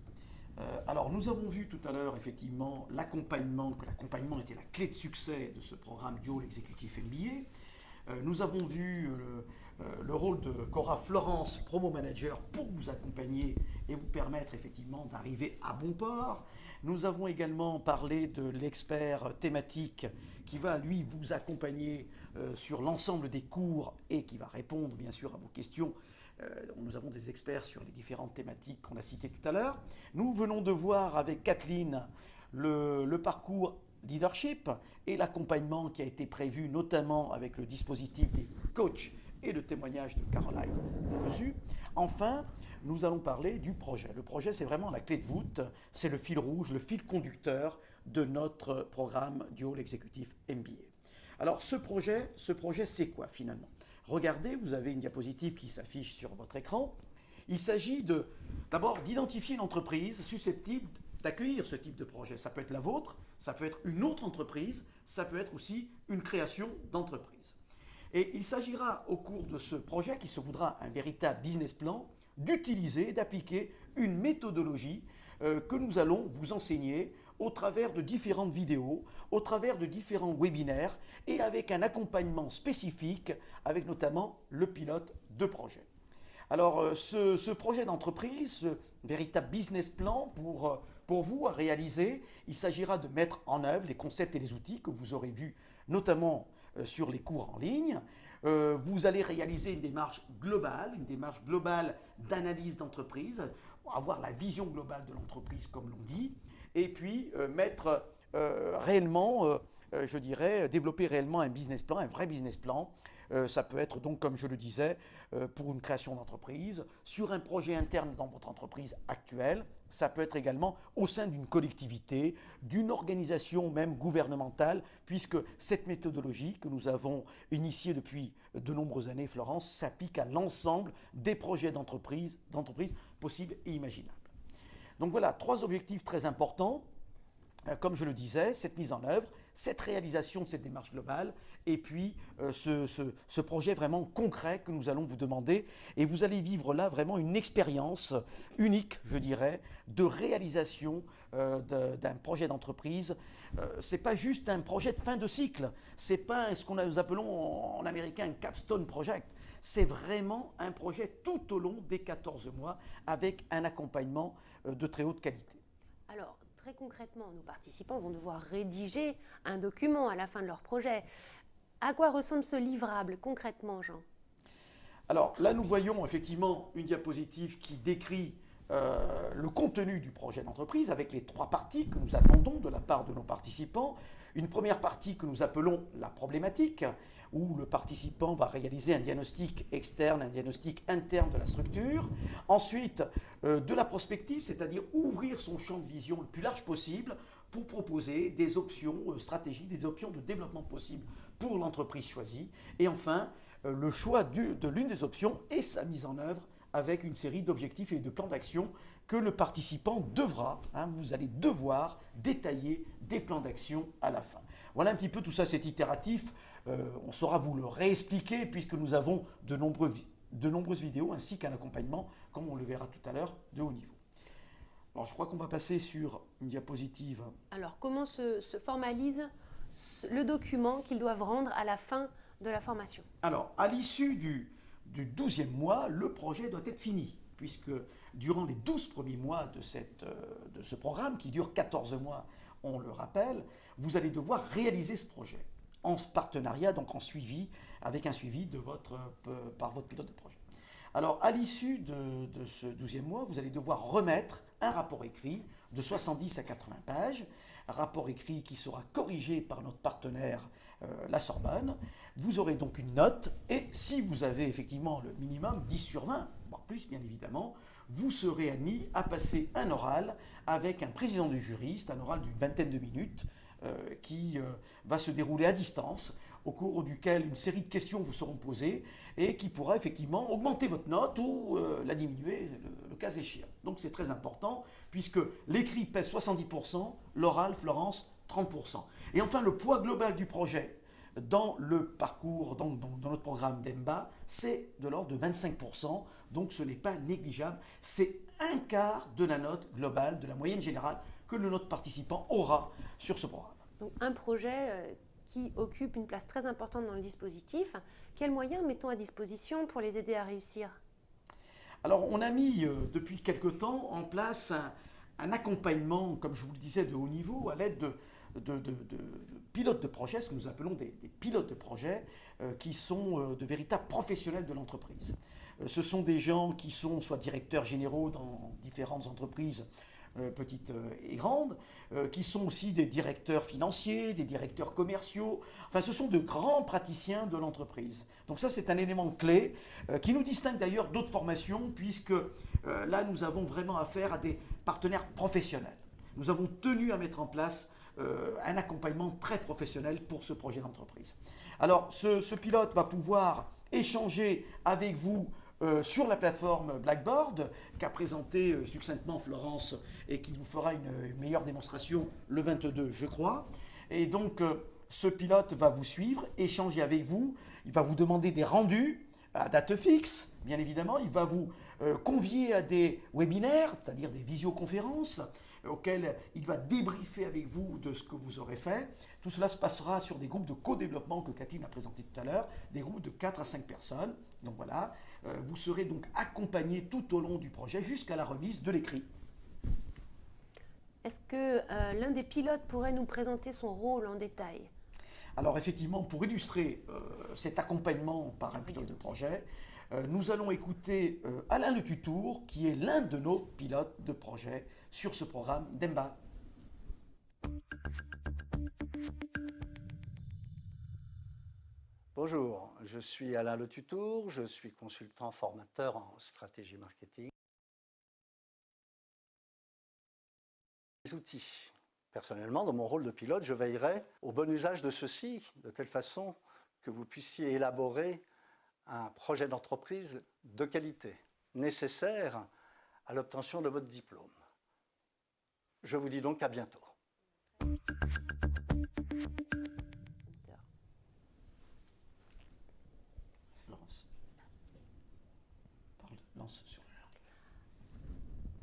Alors, nous avons vu tout à l'heure, effectivement, l'accompagnement, que l'accompagnement était la clé de succès de ce programme Dual Executive MBA. Nous avons vu le rôle qu'aura Florence, Promo Manager, pour vous accompagner et vous permettre, effectivement, d'arriver à bon port. Nous avons également parlé de l'expert thématique qui va, lui, vous accompagner sur l'ensemble des cours et qui va répondre, bien sûr, à vos questions. Nous avons des experts sur les différentes thématiques qu'on a citées tout à l'heure. Nous venons de voir avec Kathleen le parcours leadership et l'accompagnement qui a été prévu, notamment avec le dispositif des coachs et le témoignage de Caroline là-dessus. Enfin, nous allons parler du projet. Le projet, c'est vraiment la clé de voûte, c'est le fil rouge, le fil conducteur de notre programme Dual Executive MBA. Alors, ce projet, c'est quoi finalement? Regardez, vous avez une diapositive qui s'affiche sur votre écran. Il s'agit d'abord d'identifier une entreprise susceptible d'accueillir ce type de projet. Ça peut être la vôtre, ça peut être une autre entreprise, ça peut être aussi une création d'entreprise. Et il s'agira au cours de ce projet, qui se voudra un véritable business plan, d'utiliser, d'appliquer une méthodologie que nous allons vous enseigner au travers de différentes vidéos, au travers de différents webinaires et avec un accompagnement spécifique, avec notamment le pilote de projet. Alors, ce projet d'entreprise, ce véritable business plan pour vous à réaliser, il s'agira de mettre en œuvre les concepts et les outils que vous aurez vus notamment sur les cours en ligne. Vous allez réaliser une démarche globale d'analyse d'entreprise, avoir la vision globale de l'entreprise comme l'on dit, et puis mettre réellement, je dirais, développer réellement un business plan, un vrai business plan. Ça peut être donc, comme je le disais, pour une création d'entreprise, sur un projet interne dans votre entreprise actuelle. Ça peut être également au sein d'une collectivité, d'une organisation même gouvernementale, puisque cette méthodologie que nous avons initiée depuis de nombreuses années, Florence, s'applique à l'ensemble des projets d'entreprise possibles et imaginables. Donc voilà, 3 objectifs très importants. Comme je le disais, cette mise en œuvre, cette réalisation de cette démarche globale, et puis ce projet vraiment concret que nous allons vous demander. Et vous allez vivre là vraiment une expérience unique, je dirais, de réalisation d'un projet d'entreprise. Ce n'est pas juste un projet de fin de cycle, ce n'est pas ce qu'on nous appelons en américain un capstone project. C'est vraiment un projet tout au long des 14 mois avec un accompagnement de très haute qualité. Alors, très concrètement, nos participants vont devoir rédiger un document à la fin de leur projet. À quoi ressemble ce livrable concrètement, Jean? Alors là, nous voyons effectivement une diapositive qui décrit le contenu du projet d'entreprise avec les 3 parties que nous attendons de la part de nos participants. Une première partie que nous appelons la problématique, où le participant va réaliser un diagnostic externe, un diagnostic interne de la structure. Ensuite, de la prospective, c'est-à-dire ouvrir son champ de vision le plus large possible pour proposer des options stratégiques, des options de développement possibles pour l'entreprise choisie. Et enfin, le choix de l'une des options et sa mise en œuvre avec une série d'objectifs et de plans d'action que le participant devra, vous allez devoir détailler des plans d'action à la fin. Voilà un petit peu tout ça, c'est itératif. On saura vous le réexpliquer puisque nous avons de nombreuses vidéos ainsi qu'un accompagnement, comme on le verra tout à l'heure, de haut niveau. Alors je crois qu'on va passer sur une diapositive. Alors comment se formalise le document qu'ils doivent rendre à la fin de la formation? Alors à l'issue du 12e mois, le projet doit être fini, puisque durant les 12 premiers mois de ce programme, qui dure 14 mois, on le rappelle, vous allez devoir réaliser ce projet en partenariat, donc en suivi, avec un suivi par votre pilote de projet. Alors à l'issue de ce 12e mois, vous allez devoir remettre un rapport écrit de 70 à 80 pages, un rapport écrit qui sera corrigé par notre partenaire la Sorbonne. Vous aurez donc une note et si vous avez effectivement le minimum 10 sur 20, voire plus bien évidemment, vous serez admis à passer un oral avec un président du jury, c'est un oral d'une vingtaine de minutes qui va se dérouler à distance, au cours duquel une série de questions vous seront posées et qui pourra effectivement augmenter votre note ou la diminuer le cas échéant. Donc c'est très important puisque l'écrit pèse 70%, l'oral, Florence, 30%. Et enfin, le poids global du projet dans le parcours, dans notre programme d'EMBA, c'est de l'ordre de 25%, donc ce n'est pas négligeable. C'est un quart de la note globale, de la moyenne générale que notre participant aura sur ce programme. Donc un projet qui occupe une place très importante dans le dispositif. Quels moyens mettons à disposition pour les aider à réussir? Alors on a mis depuis quelque temps en place un accompagnement, comme je vous le disais, de haut niveau à l'aide de pilotes de projet, ce que nous appelons des pilotes de projet, qui sont de véritables professionnels de l'entreprise. Ce sont des gens qui sont soit directeurs généraux dans différentes entreprises petites et grandes, qui sont aussi des directeurs financiers, des directeurs commerciaux. Enfin, ce sont de grands praticiens de l'entreprise. Donc ça, c'est un élément clé qui nous distingue d'ailleurs d'autres formations, puisque là, nous avons vraiment affaire à des partenaires professionnels. Nous avons tenu à mettre en place un accompagnement très professionnel pour ce projet d'entreprise. Alors, ce pilote va pouvoir échanger avec vous sur la plateforme Blackboard, qu'a présenté succinctement Florence et qui vous fera une meilleure démonstration le 22, je crois. Et donc, ce pilote va vous suivre, échanger avec vous, il va vous demander des rendus à date fixe, bien évidemment, il va vous convier à des webinaires, c'est-à-dire des visioconférences, auquel il va débriefer avec vous de ce que vous aurez fait. Tout cela se passera sur des groupes de co-développement que Catherine a présenté tout à l'heure, des groupes de 4 à 5 personnes. Donc voilà, vous serez donc accompagné tout au long du projet jusqu'à la remise de l'écrit. Est-ce que l'un des pilotes pourrait nous présenter son rôle en détail? Alors effectivement, pour illustrer cet accompagnement par un pilote de projet, nous allons écouter Alain Le Tutour, qui est l'un de nos pilotes de projet sur ce programme d'EMBA. Bonjour, je suis Alain Le Tutour, je suis consultant formateur en stratégie marketing. Les outils. Personnellement, dans mon rôle de pilote, je veillerai au bon usage de ceux-ci, de telle façon que vous puissiez élaborer un projet d'entreprise de qualité, nécessaire à l'obtention de votre diplôme. Je vous dis donc à bientôt. Florence, lance sur le...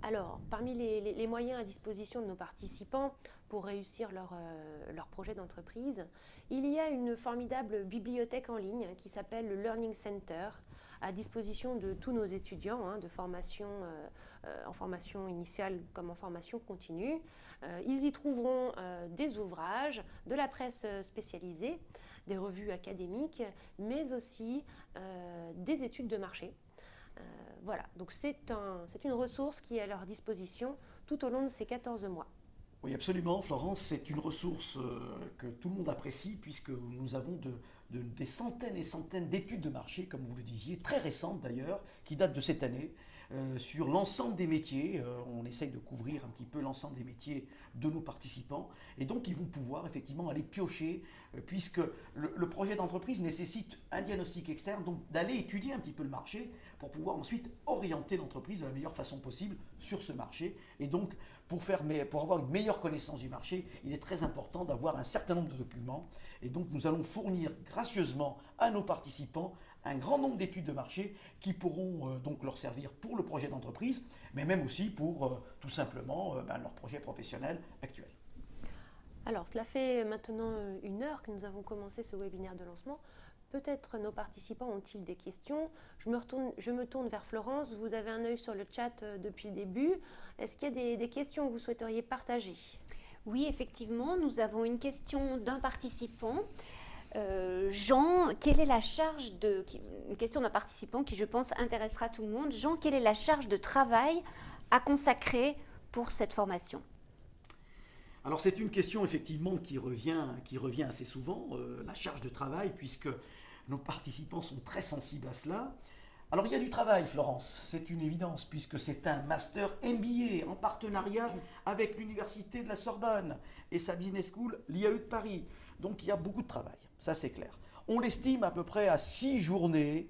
Alors, parmi les moyens à disposition de nos participants pour réussir leur projet d'entreprise, il y a une formidable bibliothèque en ligne qui s'appelle le Learning Center, à disposition de tous nos étudiants, hein, de formation, en formation initiale comme en formation continue. Ils y trouveront des ouvrages, de la presse spécialisée, des revues académiques, mais aussi des études de marché. Voilà, donc c'est une ressource qui est à leur disposition tout au long de ces 14 mois. Oui, absolument, Florence, c'est une ressource que tout le monde apprécie puisque nous avons des centaines et centaines d'études de marché, comme vous le disiez, très récentes d'ailleurs, qui datent de cette année, sur l'ensemble des métiers. On essaye de couvrir un petit peu l'ensemble des métiers de nos participants et donc ils vont pouvoir effectivement aller piocher puisque le projet d'entreprise nécessite un diagnostic externe, donc d'aller étudier un petit peu le marché pour pouvoir ensuite orienter l'entreprise de la meilleure façon possible sur ce marché. Et donc pour avoir une meilleure connaissance du marché, il est très important d'avoir un certain nombre de documents et donc nous allons fournir gracieusement à nos participants un grand nombre d'études de marché qui pourront donc leur servir pour le projet d'entreprise, mais même aussi pour tout simplement leur projet professionnel actuel. Alors, cela fait maintenant 1 heure que nous avons commencé ce webinaire de lancement. Peut-être nos participants ont-ils des questions. Je me tourne vers Florence. Vous avez un œil sur le chat depuis le début. Est-ce qu'il y a des questions que vous souhaiteriez partager? Oui, effectivement, nous avons une question d'un participant. Jean, quelle est la charge une question d'un participant qui, je pense, intéressera tout le monde. Jean, quelle est la charge de travail à consacrer pour cette formation? Alors c'est une question effectivement qui revient assez souvent, la charge de travail, puisque nos participants sont très sensibles à cela. Alors il y a du travail, Florence, c'est une évidence, puisque c'est un master MBA en partenariat avec l'Université de la Sorbonne et sa business school, l'IAE de Paris. Donc il y a beaucoup de travail, ça c'est clair. On l'estime à peu près à 6 journées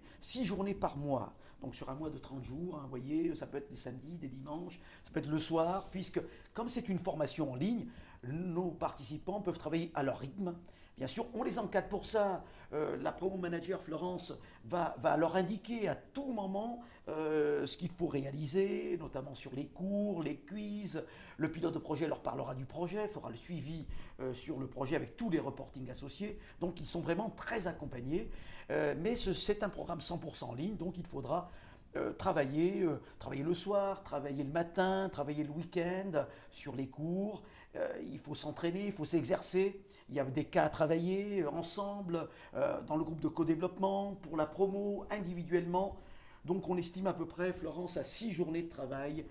par mois. Donc sur un mois de 30 jours, hein, vous voyez, ça peut être des samedis, des dimanches, ça peut être le soir, puisque comme c'est une formation en ligne, nos participants peuvent travailler à leur rythme. Bien sûr, on les encadre pour ça. La promo manager Florence va leur indiquer à tout moment ce qu'il faut réaliser, notamment sur les cours, les quiz. Le pilote de projet leur parlera du projet, fera le suivi sur le projet avec tous les reportings associés. Donc ils sont vraiment très accompagnés. Mais c'est un programme 100% en ligne, donc il faudra travailler le soir, travailler le matin, travailler le week-end sur les cours. Il faut s'entraîner, il faut s'exercer. Il y a des cas à travailler ensemble, dans le groupe de co-développement, pour la promo, individuellement. Donc on estime à peu près, Florence, à 6 journées de travail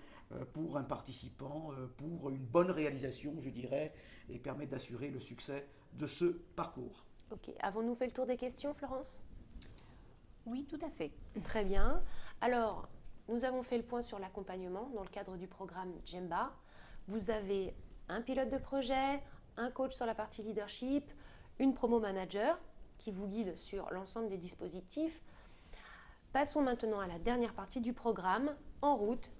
pour un participant, pour une bonne réalisation, je dirais, et permet d'assurer le succès de ce parcours. Ok, avons-nous fait le tour des questions, Florence? Oui, tout à fait. Très bien. Alors, nous avons fait le point sur l'accompagnement dans le cadre du programme Djemba. Vous avez un pilote de projet, un coach sur la partie leadership, une promo manager qui vous guide sur l'ensemble des dispositifs. Passons maintenant à la dernière partie du programme, en route.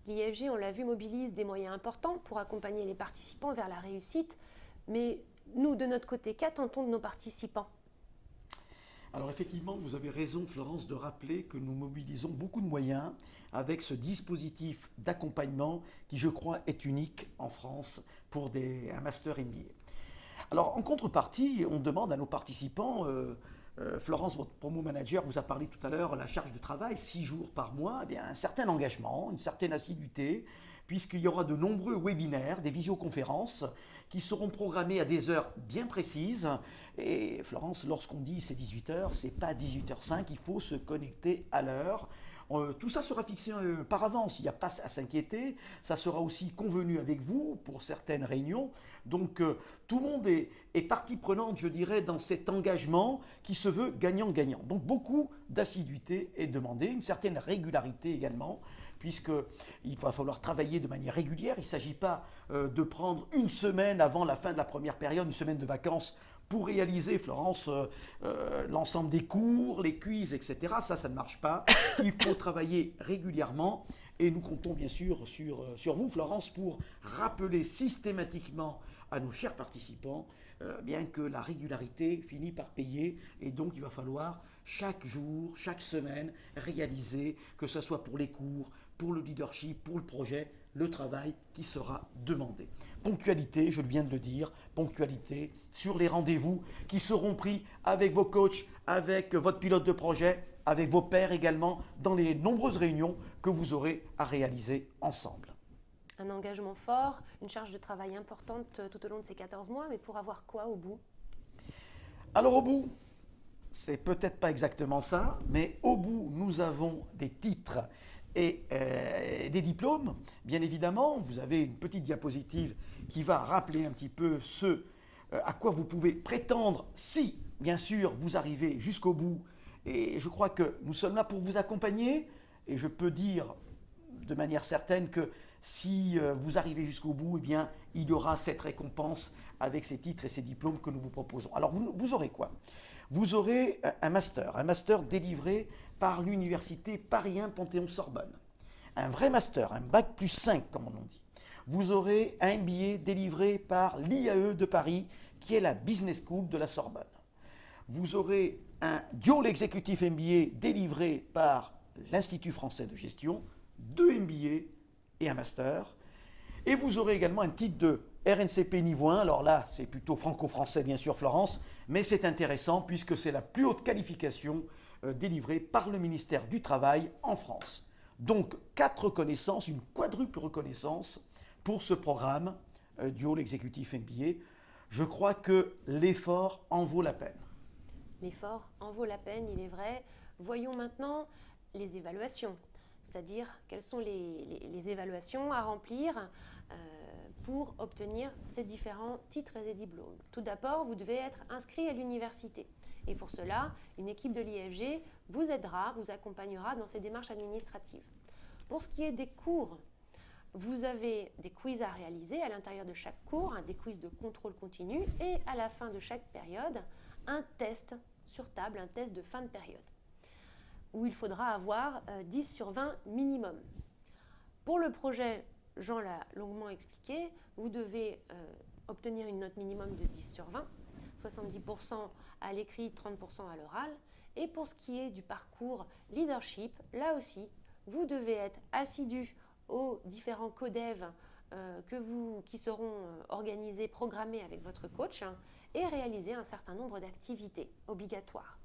L'IFG, on l'a vu, mobilise des moyens importants pour accompagner les participants vers la réussite. Mais nous, de notre côté, qu'attend-on de nos participants? Alors effectivement, vous avez raison, Florence, de rappeler que nous mobilisons beaucoup de moyens avec ce dispositif d'accompagnement qui, je crois, est unique en France pour un master MBA. Alors en contrepartie, on demande à nos participants, Florence, votre promo manager, vous a parlé tout à l'heure, la charge de travail, 6 jours par mois, eh bien, un certain engagement, une certaine assiduité, puisqu'il y aura de nombreux webinaires, des visioconférences qui seront programmés à des heures bien précises. Et Florence, lorsqu'on dit c'est 18h, c'est pas 18h05, il faut se connecter à l'heure. Tout ça sera fixé par avance, il n'y a pas à s'inquiéter. Ça sera aussi convenu avec vous pour certaines réunions. Donc tout le monde est partie prenante, je dirais, dans cet engagement qui se veut gagnant-gagnant. Donc beaucoup d'assiduité est demandée, une certaine régularité également, puisqu'il va falloir travailler de manière régulière. Il ne s'agit pas de prendre une semaine avant la fin de la première période, une semaine de vacances, pour réaliser, Florence, l'ensemble des cours, les quiz, etc. Ça ne marche pas. Il faut travailler régulièrement et nous comptons bien sûr sur vous, Florence, pour rappeler systématiquement à nos chers participants bien que la régularité finit par payer et donc il va falloir chaque jour, chaque semaine réaliser, que ce soit pour les cours, pour le leadership, pour le projet, le travail qui sera demandé. Ponctualité, je viens de le dire, ponctualité sur les rendez-vous qui seront pris avec vos coachs, avec votre pilote de projet, avec vos pairs également, dans les nombreuses réunions que vous aurez à réaliser ensemble. Un engagement fort, une charge de travail importante tout au long de ces 14 mois, mais pour avoir quoi au bout? Alors au bout, c'est peut-être pas exactement ça, mais au bout, nous avons des titres et des diplômes. Bien évidemment, vous avez une petite diapositive qui va rappeler un petit peu ce à quoi vous pouvez prétendre si, bien sûr, vous arrivez jusqu'au bout. Et je crois que nous sommes là pour vous accompagner. Et je peux dire de manière certaine que si vous arrivez jusqu'au bout, eh bien, il y aura cette récompense avec ces titres et ces diplômes que nous vous proposons. Alors, vous aurez quoi? Vous aurez un master délivré par l'université Paris 1 Panthéon-Sorbonne. Un vrai master, un bac plus 5, comme on dit. Vous aurez un MBA délivré par l'IAE de Paris, qui est la Business School de la Sorbonne. Vous aurez un Dual Executive MBA délivré par l'Institut français de gestion, 2 MBA et un master. Et vous aurez également un titre de RNCP niveau 1. Alors là, c'est plutôt franco-français, bien sûr, Florence, mais c'est intéressant puisque c'est la plus haute qualification délivrée par le ministère du Travail en France. Donc, 4 reconnaissances, une quadruple reconnaissance pour ce programme Dual Executive MBA. Je crois que l'effort en vaut la peine. L'effort en vaut la peine, il est vrai. Voyons maintenant les évaluations, c'est-à-dire quelles sont les évaluations à remplir pour obtenir ces différents titres et diplômes. Tout d'abord, vous devez être inscrit à l'université. Et pour cela, une équipe de l'IFG vous aidera, vous accompagnera dans ces démarches administratives. Pour ce qui est des cours, vous avez des quiz à réaliser à l'intérieur de chaque cours, des quiz de contrôle continu et à la fin de chaque période, un test sur table, un test de fin de période, où il faudra avoir 10 sur 20 minimum. Pour le projet, Jean l'a longuement expliqué, vous devez obtenir une note minimum de 10 sur 20, 70% à l'écrit, 30% à l'oral. Et pour ce qui est du parcours leadership, là aussi, vous devez être assidu aux différents codev qui seront organisés, programmés avec votre coach et réaliser un certain nombre d'activités obligatoires.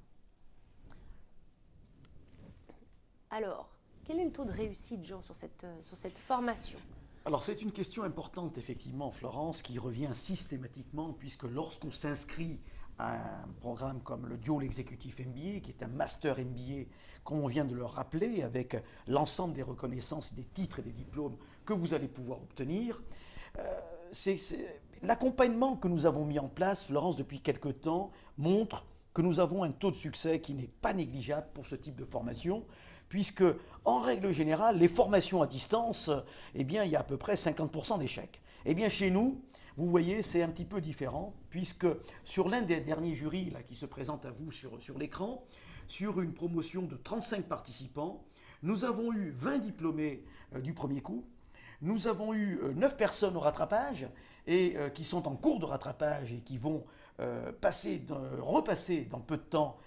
Alors, quel est le taux de réussite, Jean, sur cette formation? Alors c'est une question importante, effectivement, Florence, qui revient systématiquement, puisque lorsqu'on s'inscrit à un programme comme le Dual Executive MBA, qui est un Master MBA, comme on vient de le rappeler, avec l'ensemble des reconnaissances, des titres et des diplômes que vous allez pouvoir obtenir, l'accompagnement que nous avons mis en place, Florence, depuis quelque temps, montre que nous avons un taux de succès qui n'est pas négligeable pour ce type de formation, puisque, en règle générale, les formations à distance, eh bien, il y a à peu près 50% d'échecs. Eh bien, chez nous, vous voyez, c'est un petit peu différent, puisque sur l'un des derniers jurys là, qui se présente à vous sur l'écran, sur une promotion de 35 participants, nous avons eu 20 diplômés du premier coup, nous avons eu 9 personnes au rattrapage, et qui sont en cours de rattrapage et qui vont repasser dans peu de temps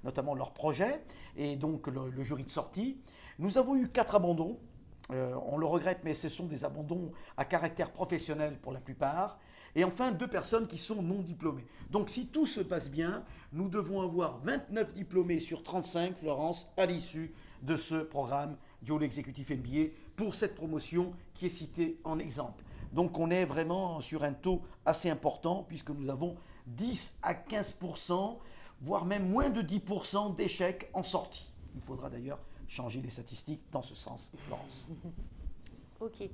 notamment leur projet, et donc le jury de sortie. Nous avons eu 4 abandons. On le regrette, mais ce sont des abandons à caractère professionnel pour la plupart. Et enfin, 2 personnes qui sont non diplômées. Donc si tout se passe bien, nous devons avoir 29 diplômés sur 35, Florence, à l'issue de ce programme Dual Executive MBA pour cette promotion qui est citée en exemple. Donc on est vraiment sur un taux assez important puisque nous avons 10 à 15%, voire même moins de 10% d'échecs en sortie. Il faudra d'ailleurs changer les statistiques dans ce sens, Florence. Ok,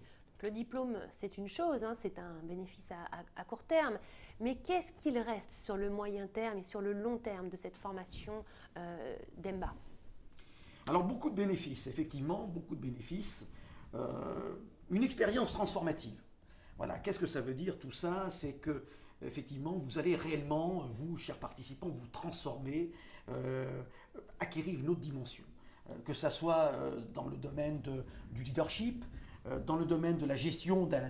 le diplôme c'est une chose, c'est un bénéfice à court terme, mais qu'est-ce qu'il reste sur le moyen terme et sur le long terme de cette formation d'EMBA? Alors beaucoup de bénéfices, effectivement, beaucoup de bénéfices. Une expérience transformative. Voilà, qu'est-ce que ça veut dire tout ça? C'est que effectivement, vous allez réellement, vous, chers participants, vous transformer, acquérir une autre dimension. Que ça soit dans le domaine du leadership, dans le domaine de la gestion d'un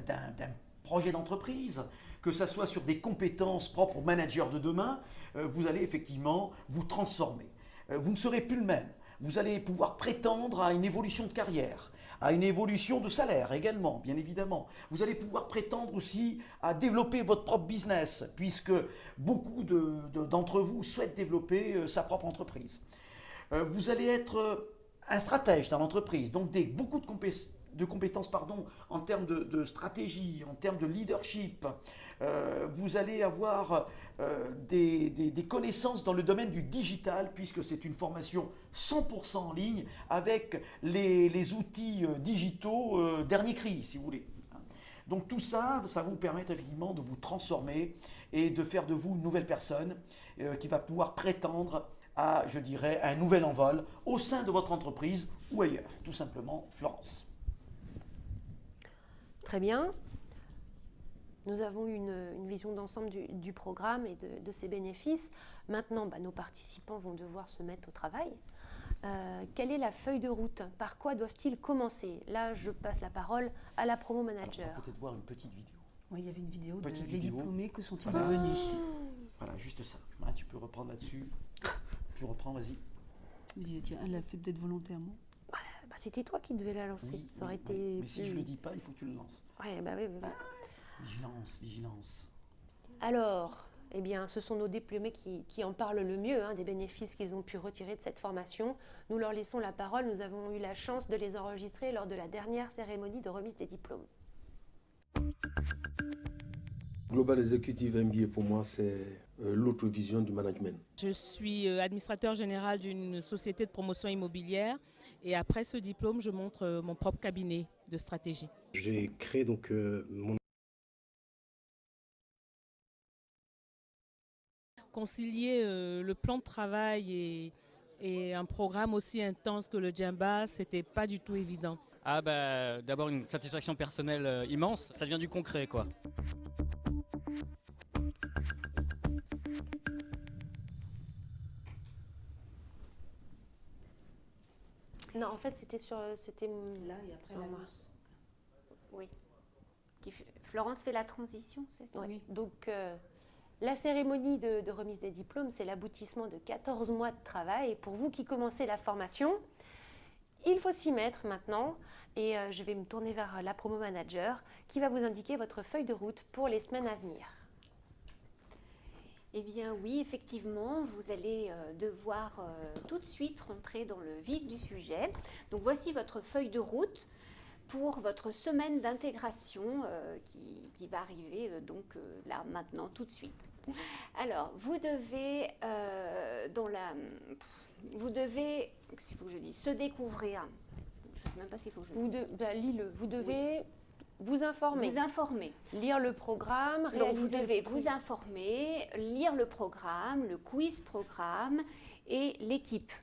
projet d'entreprise, que ça soit sur des compétences propres aux managers de demain, vous allez effectivement vous transformer. Vous ne serez plus le même. Vous allez pouvoir prétendre à une évolution de carrière, à une évolution de salaire également, bien évidemment. Vous allez pouvoir prétendre aussi à développer votre propre business, puisque beaucoup d'entre vous souhaitent développer sa propre entreprise. Vous allez être un stratège dans l'entreprise, donc beaucoup de compétences en termes de stratégie, en termes de leadership. Vous allez avoir des connaissances dans le domaine du digital, puisque c'est une formation 100% en ligne avec les outils digitaux dernier cri, si vous voulez. Donc tout ça, ça va vous permettre effectivement de vous transformer et de faire de vous une nouvelle personne qui va pouvoir prétendre à, je dirais, un nouvel envol au sein de votre entreprise ou ailleurs, tout simplement, Florence. Très bien. Nous avons une vision d'ensemble du programme et de ses bénéfices. Maintenant, nos participants vont devoir se mettre au travail. Quelle est la feuille de route? Par quoi doivent-ils commencer? Là, je passe la parole à la promo manager. On va peut-être voir une petite vidéo. Oui, il y avait une vidéo des vidéo. diplômés. Que sont-ils Voilà. devenus? Voilà, juste ça. Tu peux reprendre là-dessus. Tu reprends, vas-y. Il disait, tiens, elle l'a fait peut-être volontairement. C'était toi qui devais la lancer. Oui, ça aurait été. Oui. Mais si je le dis pas, il faut que tu le lances. Oui. Vigilance, vigilance. Alors, eh bien, ce sont nos diplômés qui en parlent le mieux, des bénéfices qu'ils ont pu retirer de cette formation. Nous leur laissons la parole. Nous avons eu la chance de les enregistrer lors de la dernière cérémonie de remise des diplômes. Global Executive MBA, pour moi, c'est l'autre vision du management. Je suis administrateur général d'une société de promotion immobilière et après ce diplôme, je monte mon propre cabinet de stratégie. J'ai créé donc mon... Concilier le plan de travail et un programme aussi intense que le Djemba, c'était pas du tout évident. D'abord une satisfaction personnelle immense, ça devient du concret quoi. Non, en fait, c'était là et après la lance. Oui. Florence fait la transition, c'est ça? Oui. Donc, la cérémonie de remise des diplômes, c'est l'aboutissement de 14 mois de travail. Et pour vous qui commencez la formation, il faut s'y mettre maintenant. Et je vais me tourner vers la promo manager qui va vous indiquer votre feuille de route pour les semaines à venir. Eh bien oui, effectivement, vous allez devoir tout de suite rentrer dans le vif du sujet. Donc voici votre feuille de route pour votre semaine d'intégration qui va arriver là maintenant tout de suite. Alors vous devez s'il faut que je dise, se découvrir. Je ne sais même pas s'il faut que je dise. Lis-le. Vous devez vous informer. Vous informer. Lire le programme, Donc réaliser vous devez le vous informer, lire le programme, le quiz programme et l'équipe.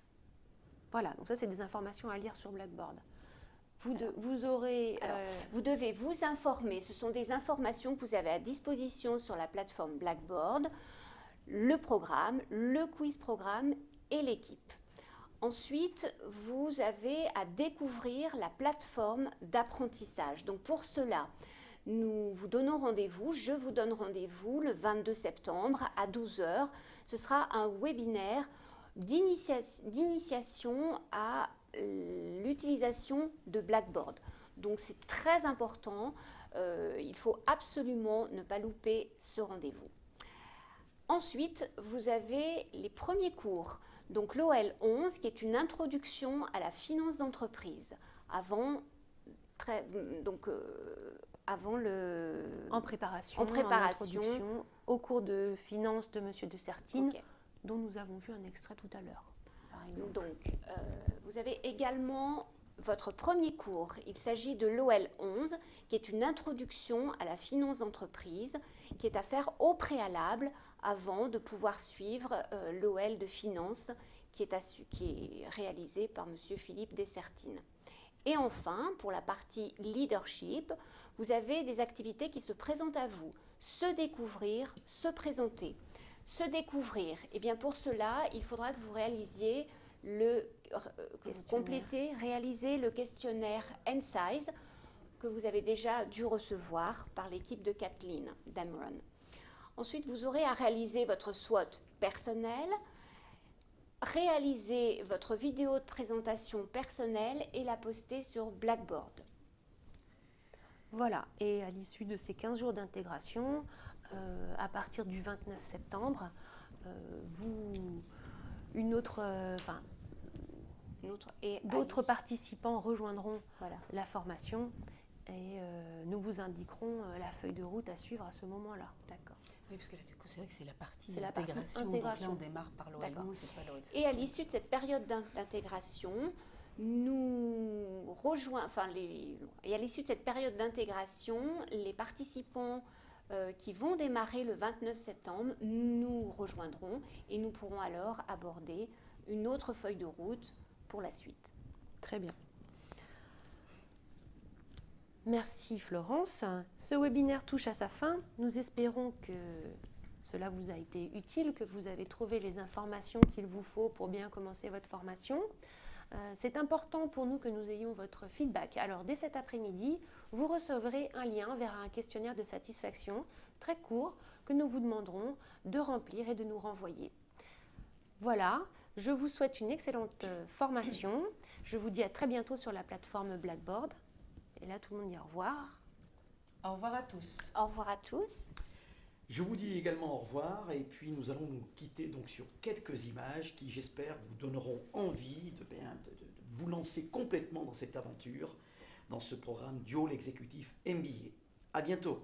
Voilà, donc ça c'est des informations à lire sur Blackboard. Vous devez vous informer, ce sont des informations que vous avez à disposition sur la plateforme Blackboard, le programme, le quiz programme et l'équipe. Ensuite, vous avez à découvrir la plateforme d'apprentissage. Donc pour cela, nous vous donnons rendez-vous, je vous donne rendez-vous le 22 septembre à 12 h. Ce sera un webinaire d'initiation à l'utilisation de Blackboard. Donc c'est très important, il faut absolument ne pas louper ce rendez-vous. Ensuite, vous avez les premiers cours. Donc l'OL 11 qui est une introduction à la finance d'entreprise en préparation, introduction au cours de finance de Monsieur de Sertine, dont nous avons vu un extrait tout à l'heure. Donc vous avez également votre premier cours. Il s'agit de l'OL 11 qui est une introduction à la finance d'entreprise qui est à faire au préalable avant de pouvoir suivre l'OL de finance qui est réalisé par M. Philippe Dessertine. Et enfin, pour la partie leadership, vous avez des activités qui se présentent à vous. Se découvrir, se présenter. Se découvrir, et bien pour cela, il faudra que vous réalisiez réaliser le questionnaire NSIZE que vous avez déjà dû recevoir par l'équipe de Kathleen Dameron. Ensuite, vous aurez à réaliser votre SWOT personnel réaliser votre vidéo de présentation personnelle et la poster sur Blackboard. Voilà, et à l'issue de ces 15 jours d'intégration, à partir du 29 septembre, d'autres participants rejoindront la formation et nous vous indiquerons la feuille de route à suivre à ce moment-là. D'accord. Oui, parce que là, du coup, c'est vrai que c'est la partie C'est la partie intégration. Donc là, on démarre par l'OL11, c'est pas l'OL7. Et à l'issue de cette période d'intégration, et à l'issue de cette période d'intégration, les participants qui vont démarrer le 29 septembre nous rejoindront et nous pourrons alors aborder une autre feuille de route pour la suite. Très bien. Merci Florence. Ce webinaire touche à sa fin. Nous espérons que cela vous a été utile, que vous avez trouvé les informations qu'il vous faut pour bien commencer votre formation. C'est important pour nous que nous ayons votre feedback. Alors dès cet après-midi, vous recevrez un lien vers un questionnaire de satisfaction très court que nous vous demanderons de remplir et de nous renvoyer. Voilà, je vous souhaite une excellente formation. Je vous dis à très bientôt sur la plateforme Blackboard. Et là, tout le monde dit au revoir. Au revoir à tous. Au revoir à tous. Je vous dis également au revoir et puis nous allons nous quitter donc sur quelques images qui, j'espère, vous donneront envie de vous lancer complètement dans cette aventure, dans ce programme Dual Executive MBA. À bientôt.